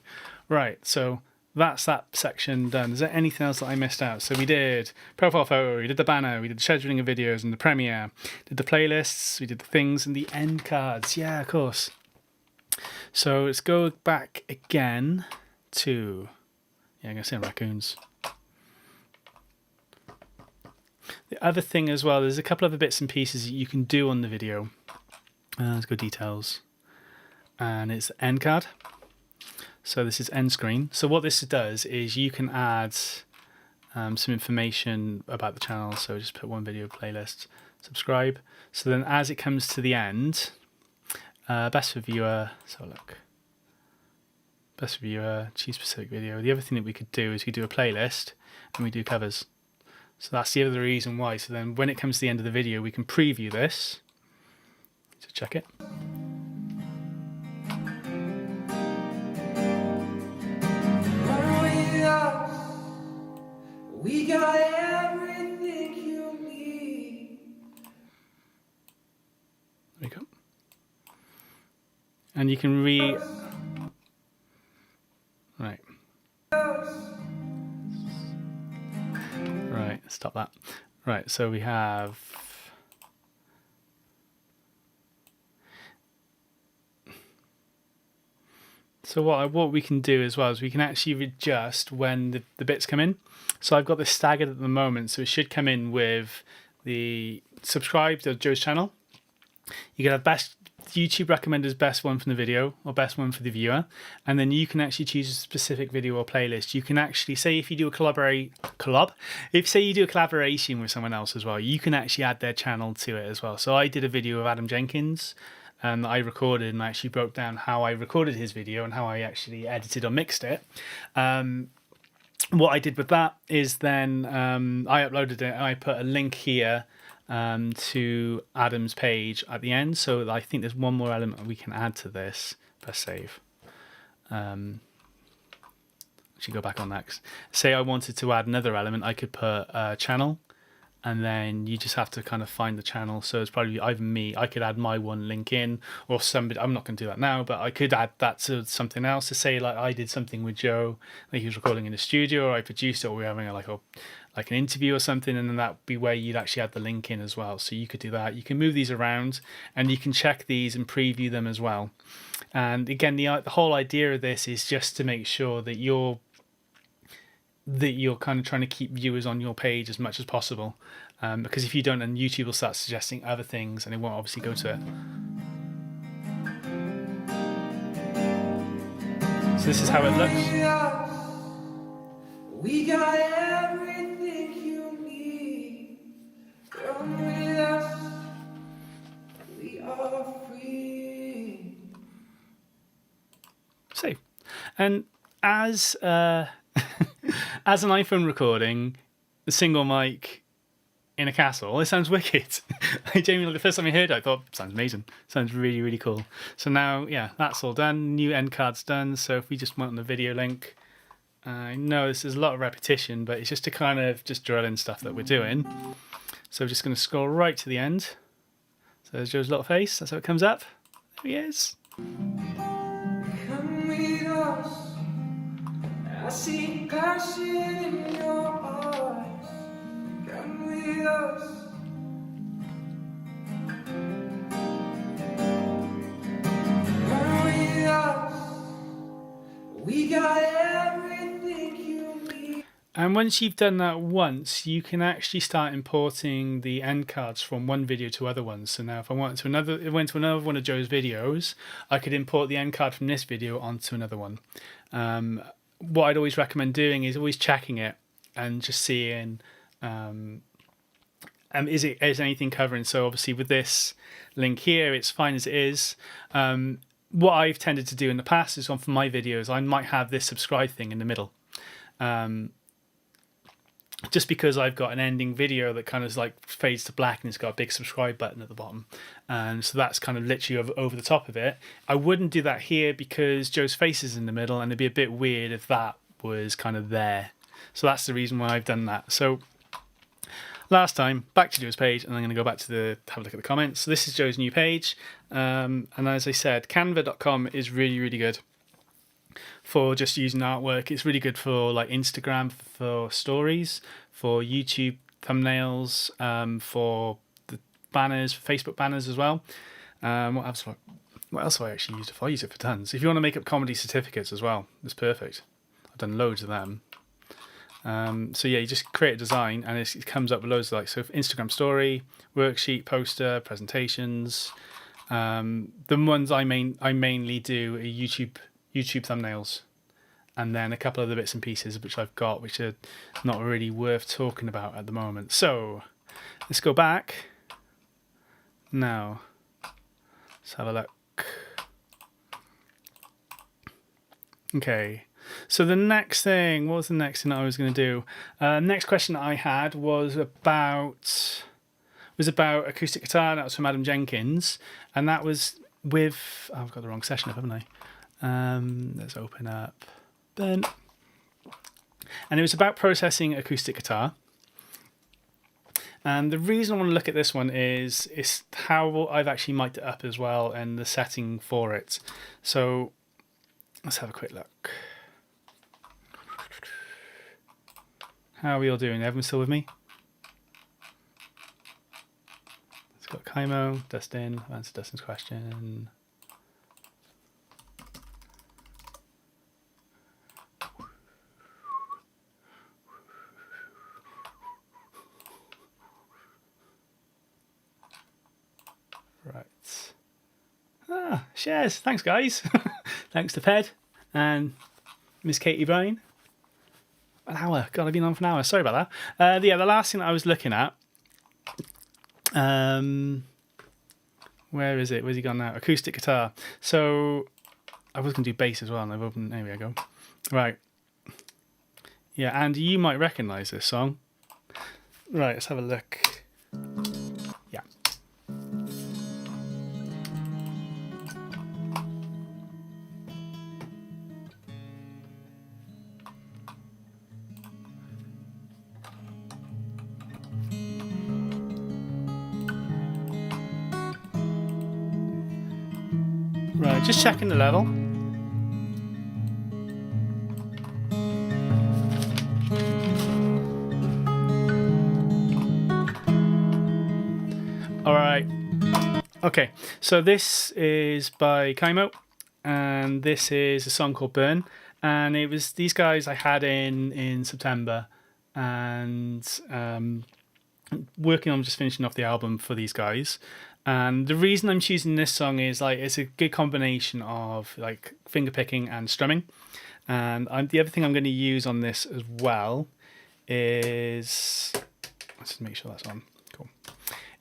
Right, so that's that section done. Is there anything else that I missed out? So we did profile photo, we did the banner, we did the scheduling of videos and the premiere, did the playlists, we did the things and the end cards. Yeah, of course. So let's go back again to, yeah, I'm going to say raccoons. The other thing as well, there's a couple other bits and pieces that you can do on the video. Let's go details. And it's the end card. So this is end screen. So what this does is you can add some information about the channel. So just put one video playlist, subscribe. So then as it comes to the end, best for viewer, so look. Best for viewer, choose specific video. The other thing that we could do is we do a playlist and we do covers. So that's the other reason why. So then when it comes to the end of the video, we can preview this. So check it. We got everything you need. There we go. And you can Right. Right, stop that. Right, so we have... So what we can do as well is we can actually adjust when the bits come in. So I've got this staggered at the moment, so it should come in with the subscribe to Joe's channel. You can have best YouTube recommended best one from the video or best one for the viewer, and then you can actually choose a specific video or playlist. You can actually say if you do a collaboration with someone else as well, you can actually add their channel to it as well. So I did a video of Adam Jenkins that I recorded, and I actually broke down how I recorded his video and how I actually edited or mixed it. What I did with that is then I uploaded it and I put a link here to Adam's page at the end. So I think there's one more element we can add to this. Press save. Actually go back on next. Say I wanted to add another element, I could put a channel, and then you just have to kind of find the channel. So it's probably either me, I could add my one link in, or somebody, I'm not going to do that now, but I could add that to something else to say like I did something with Joe, like he was recording in the studio, or I produced it, or we're having like an interview or something, and then that'd be where you'd actually add the link in as well. So you could do that. You can move these around and you can check these and preview them as well. And again, the whole idea of this is just to make sure that you're kind of trying to keep viewers on your page as much as possible, because if you don't, then YouTube will start suggesting other things and it won't obviously go to it. So this is how it looks. We got everything you need. Come with us. We are free. Save. And as as an iPhone recording, the single mic in a castle, it sounds wicked. I genuinely, the first time I heard it, I thought, sounds amazing. Sounds really, really cool. So now, yeah, that's all done. New end card's done. So if we just went on the video link, I know this is a lot of repetition, but it's just to kind of just drill in stuff that we're doing. So we're just going to scroll right to the end. So there's Joe's little face. That's how it comes up. There he is. Come with us. I see passion in your eyes. Come with us. Come with us. We got everything you need. And once you've done that once, you can actually start importing the end cards from one video to other ones. So now if I went to another one of Joe's videos, I could import the end card from this video onto another one. What I'd always recommend doing is always checking it and just seeing is anything covering. So obviously with this link here, it's fine as it is. What I've tended to do in the past is for my videos, I might have this subscribe thing in the middle. Just because I've got an ending video that kind of like fades to black and it's got a big subscribe button at the bottom. And so that's kind of literally over the top of it. I wouldn't do that here because Joe's face is in the middle and it'd be a bit weird if that was kind of there. So that's the reason why I've done that. So last time, back to Joe's page, and I'm going to go back to have a look at the comments. So this is Joe's new page. And as I said, canva.com is really, really good. for just using artwork. It's really good for like Instagram, for stories, for YouTube thumbnails, for the banners, for Facebook banners as well. What else have I actually used it for? I use it for tons. If you want to make up comedy certificates as well, it's perfect. I've done loads of them. So yeah, you just create a design and it comes up with loads of so Instagram story, worksheet, poster, presentations. The ones I mainly do are YouTube thumbnails, and then a couple of the bits and pieces which I've got, which are not really worth talking about at the moment. So let's go back now. Let's have a look. Okay. So the next thing, what was the next thing that I was going to do? Next question that I had was about acoustic guitar. That was from Adam Jenkins, and that was with. I've got the wrong session up, haven't I? Let's open up Ben. And it was about processing acoustic guitar. And the reason I want to look at this one is how I've actually mic'd it up as well and the setting for it. So let's have a quick look. How are we all doing? Everyone still with me? It's got Kaimo, Dustin. I've answered Dustin's question. Right. Shares. Thanks, guys. Thanks to Ped and Miss Katie Bryan. An hour. God, I've been on for an hour. Sorry about that. The last thing that I was looking at. Where is it? Where's he gone now? Acoustic guitar. So I was going to do bass as well, and I've opened. There we go. Right. Yeah, Andy, you might recognise this song. Right, let's have a look. Yeah. Right, just checking the level. All right. Okay, so this is by Kaimo, and this is a song called Burn. And it was these guys I had in September, and working on just finishing off the album for these guys. And the reason I'm choosing this song is it's a good combination of finger picking and strumming. And the other thing I'm going to use on this as well is, let's just make sure that's on. Cool.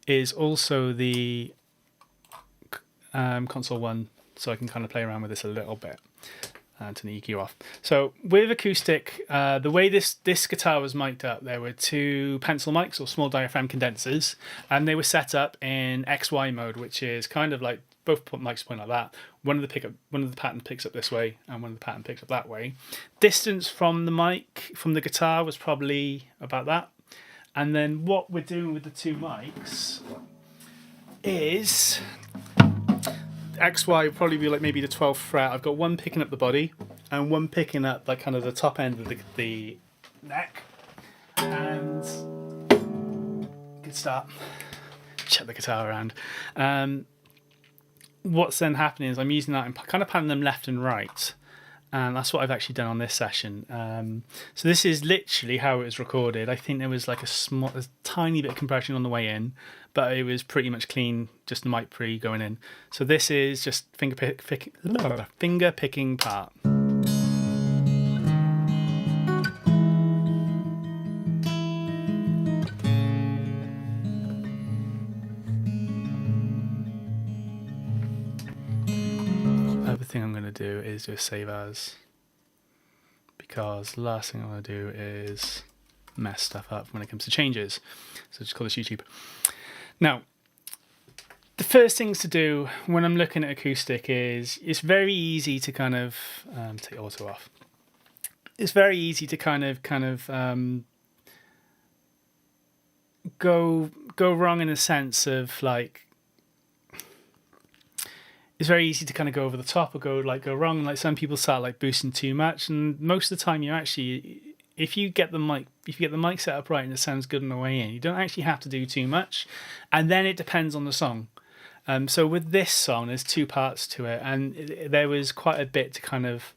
Is also the console one, so I can kind of play around with this a little bit. Turn the EQ off. So with acoustic, the way this guitar was mic'd up, there were two pencil mics or small diaphragm condensers, and they were set up in XY mode, which is kind of like both mics point like that. One of the pattern picks up this way, and one of the pattern picks up that way. Distance from the mic, from the guitar, was probably about that. And then what we're doing with the two mics is XY would probably be maybe the 12th fret. I've got one picking up the body and one picking up kind of the top end of the neck. And good start. Check the guitar around. What's then happening is I'm using that and kind of panning them left and right. And that's what I've actually done on this session. So this is literally how it was recorded. I think there was a tiny bit of compression on the way in, but it was pretty much clean, just the mic pre going in. So this is just finger picking part. Other thing I'm going to do is just save as, because the last thing I want to do is mess stuff up when it comes to changes. So just call this YouTube. Now, the first things to do when I'm looking at acoustic is it's very easy to kind of take auto off. It's very easy to kind of go wrong in the sense of it's very easy to kind of go over the top or go wrong. Like some people start like boosting too much, and most of the time you actually, if you get the mic set up right and it sounds good on the way in, you don't actually have to do too much. And then it depends on the song. So with this song, there's two parts to it, and there was quite a bit to kind of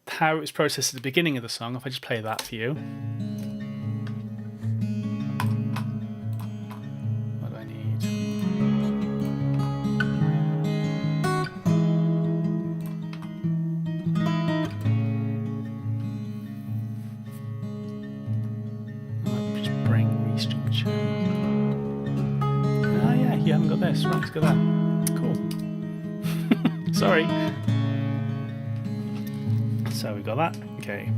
how it was processed at the beginning of the song. If I just play that for you. What do I need? I might just bring restring channel. Oh yeah, you haven't got this. Right, let's go that. Cool. Sorry. So we got that. Okay.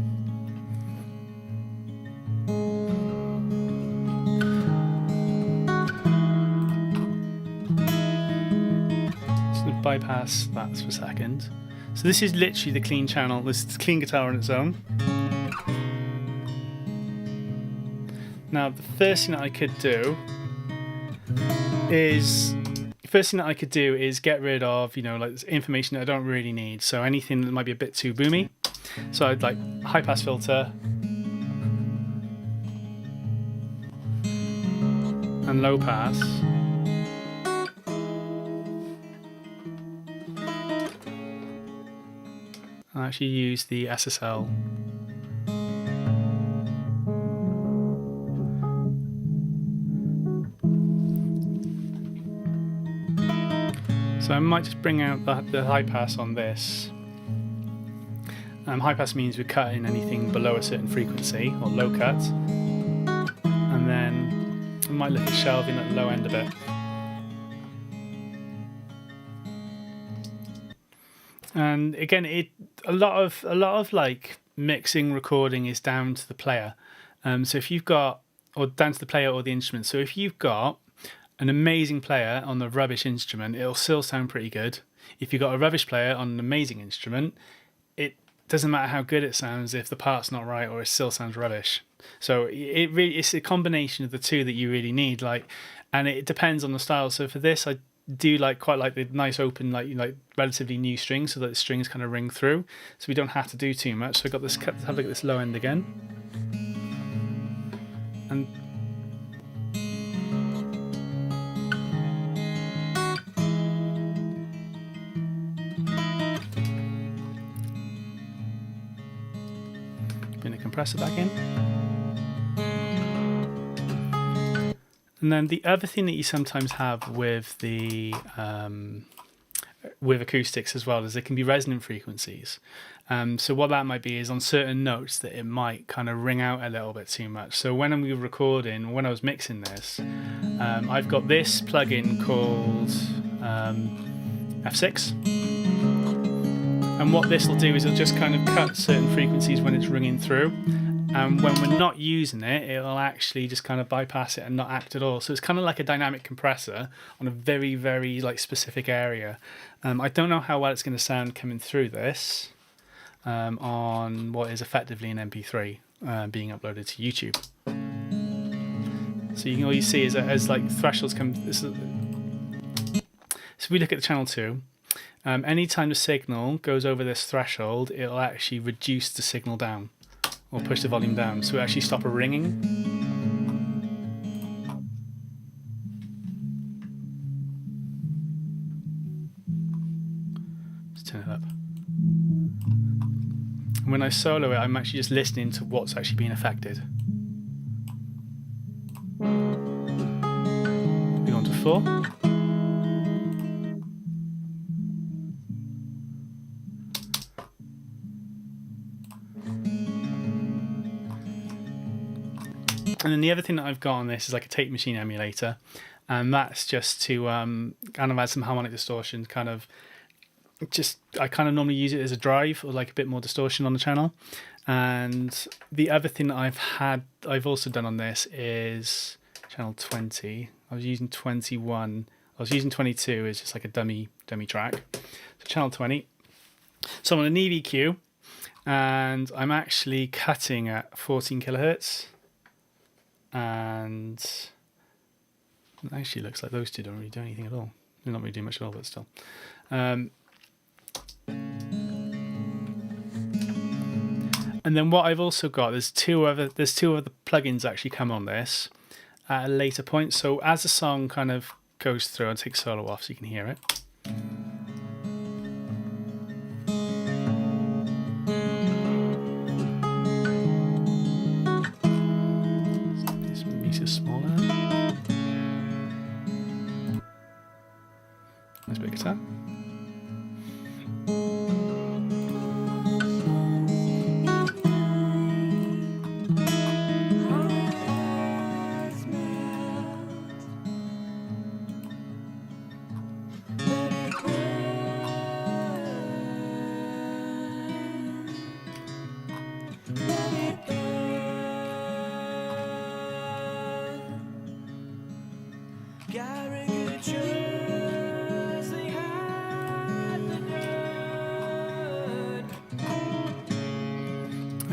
So let's bypass that for a second. So this is literally the clean channel. This is clean guitar on its own. Now the first thing that I could do is get rid of, like information that I don't really need. So anything that might be a bit too boomy. So I'd like high pass filter and low pass. I actually use the SSL. So I might just bring out the high pass on this. High pass means we're cutting anything below a certain frequency, or low cut. And then we might look at shelving at the low end a bit. And again, a lot of like mixing, recording is down to the player. So if you've got, or down to the player or the instrument. So if you've got an amazing player on the rubbish instrument, it'll still sound pretty good. If you've got a rubbish player on an amazing instrument, it doesn't matter how good it sounds if the part's not right or it still sounds rubbish. So it's a combination of the two that you really need. And it depends on the style. So for this, I do quite like the nice open, like relatively new strings, so that the strings kind of ring through, so we don't have to do too much. So I got this. Have a look at this low end again, and bring the compressor back in. And then the other thing that you sometimes have with the with acoustics as well is there can be resonant frequencies. So what that might be is on certain notes that it might kind of ring out a little bit too much. So when I'm recording, when I was mixing this, I've got this plugin called F6. And what this will do is it'll just kind of cut certain frequencies when it's ringing through. And when we're not using it, it'll actually just kind of bypass it and not act at all. So it's kind of like a dynamic compressor on a very, very specific area. I don't know how well it's going to sound coming through this on what is effectively an MP3 being uploaded to YouTube. So you can always see as thresholds come. So if we look at the channel 2, anytime the signal goes over this threshold, it'll actually reduce the signal down. Or push the volume down, so we actually stop a ringing. Let's turn it up. And when I solo it, I'm actually just listening to what's actually being affected. We go on to 4. And then the other thing that I've got on this is like a tape machine emulator, and that's just to kind of add some harmonic distortion. I kind of normally use it as a drive or like a bit more distortion on the channel. And the other thing that I've also done on this is channel 20. I was using 21. I was using 22 as just like a dummy track. So channel 20. So I'm on an EVQ, and I'm actually cutting at 14 kilohertz. And it actually looks like those two don't really do anything at all. They're not really doing much at all, but still. And then what I've also got, there's two other plugins actually come on this at a later point. So as the song kind of goes through, I'll take solo off so you can hear it. This meter smaller. Nice bit of guitar.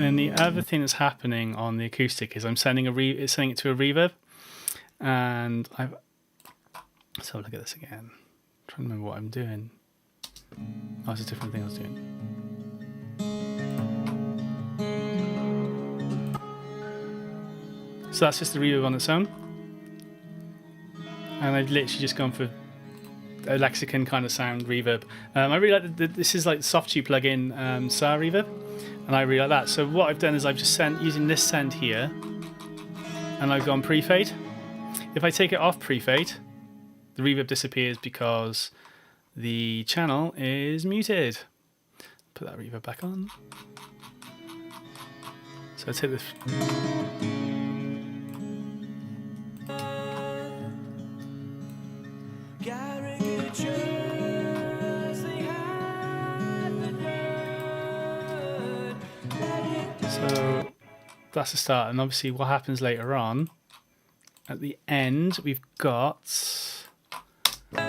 And the other thing that's happening on the acoustic is I'm sending sending it to a reverb, and let's have a look at this again. I'm trying to remember what I'm doing. Oh, it's a different thing I was doing. So that's just the reverb on its own, and I've literally just gone for a lexicon kind of sound reverb. I really like this is like the Softube plugin, SAR reverb. And I really like that. So what I've done is I've just using this send here, and I've gone pre-fade. If I take it off pre-fade, the reverb disappears because the channel is muted. Put that reverb back on. So I take this. So that's the start, and obviously what happens later on at the end, we've got I've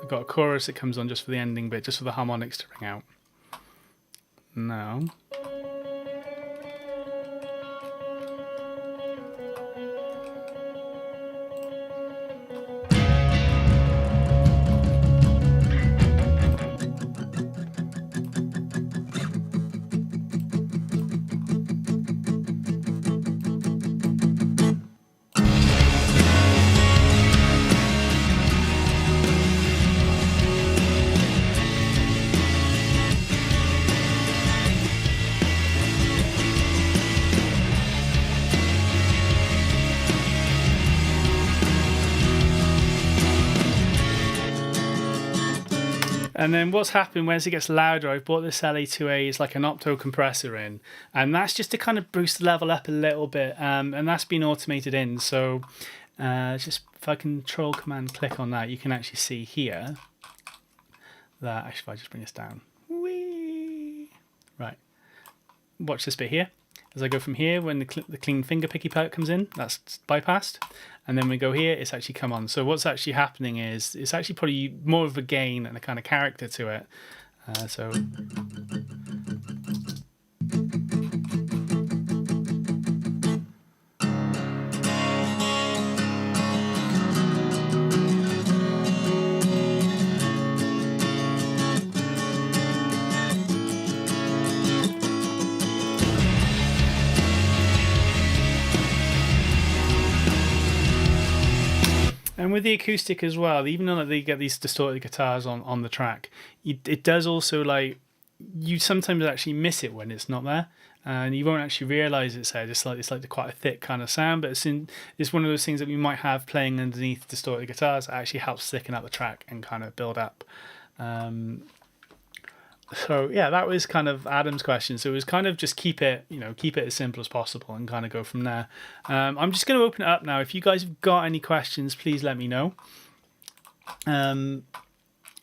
got a chorus that comes on just for the ending bit, just for the harmonics to ring out. Now and then what's happened as it gets louder, I've brought this LA2A as like an opto compressor in, and that's just to kind of boost the level up a little bit, and that's been automated in. So just if I control command click on that, you can actually see here that, actually if I just bring this down, whee, right, watch this bit here. As I go from here, when the clean finger picky part comes in, that's bypassed. And then we go here, it's actually come on. So what's actually happening is, it's actually probably more of a gain and a kind of character to it. So and with the acoustic as well, even though they get these distorted guitars on the track, it does also, like, you sometimes actually miss it when it's not there, and you won't actually realise it's there. It's like quite a thick kind of sound, but it's one of those things that we might have playing underneath distorted guitars that actually helps thicken up the track and kind of build up. So yeah, that was kind of Adam's question. So it was kind of just keep it as simple as possible and kind of go from there. I'm just going to open it up now. If you guys have got any questions, please let me know.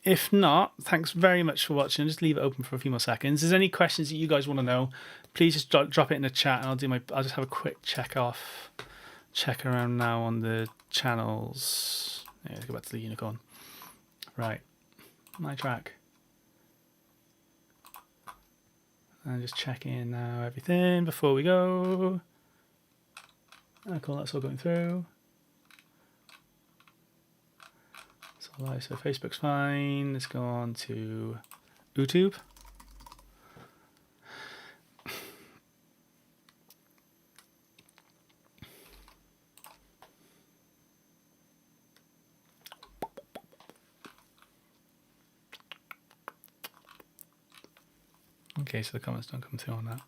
If not, thanks very much for watching. Just leave it open for a few more seconds. If there's any questions that you guys want to know, please just drop it in the chat, and I'll just have a quick check around now on the channels. Yeah, let's go back to the unicorn. Right, my track. And just check in now everything before we go. Oh, cool, that's all going through. Live, so Facebook's fine. Let's go on to YouTube. Okay, so the comments don't come through on that.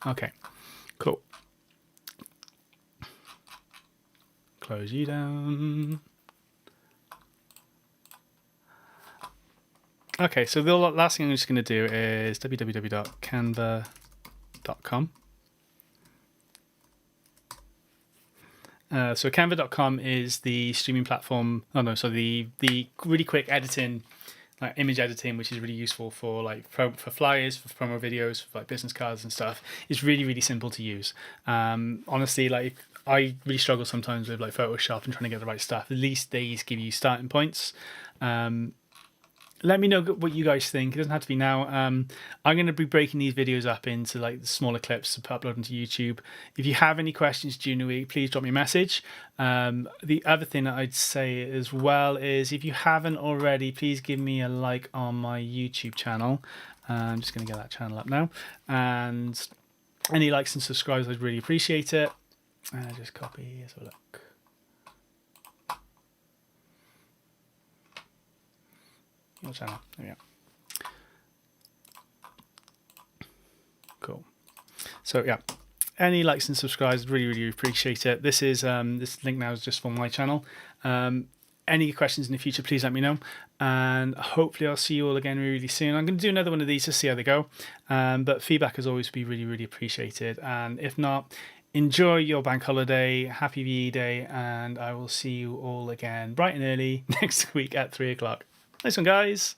Okay, cool. Close you down. Okay, so the last thing I'm just going to do is www.canva.com. So canva.com is the streaming platform. Oh no, so the really quick editing, like image editing, which is really useful for like for flyers, for promo videos, for like business cards and stuff. It's really, really simple to use. Honestly, like I really struggle sometimes with like Photoshop and trying to get the right stuff. At least these give you starting points. Let me know what you guys think. It doesn't have to be now. I'm going to be breaking these videos up into like the smaller clips to upload them to YouTube. If you have any questions during the week, please drop me a message. The other thing that I'd say as well is if you haven't already, please give me a like on my YouTube channel. I'm just going to get that channel up now. And any likes and subscribes, I'd really appreciate it. Just copy. Let's have a look. Your channel. There we go. Cool. So yeah, any likes and subscribes, really, really appreciate it. This is this link now is just for my channel. Any questions in the future, please let me know. And hopefully I'll see you all again really soon. I'm going to do another one of these to see how they go. But feedback as always would be really, really appreciated. And if not, enjoy your bank holiday. Happy VE Day. And I will see you all again bright and early next week at 3 o'clock. Nice one, guys.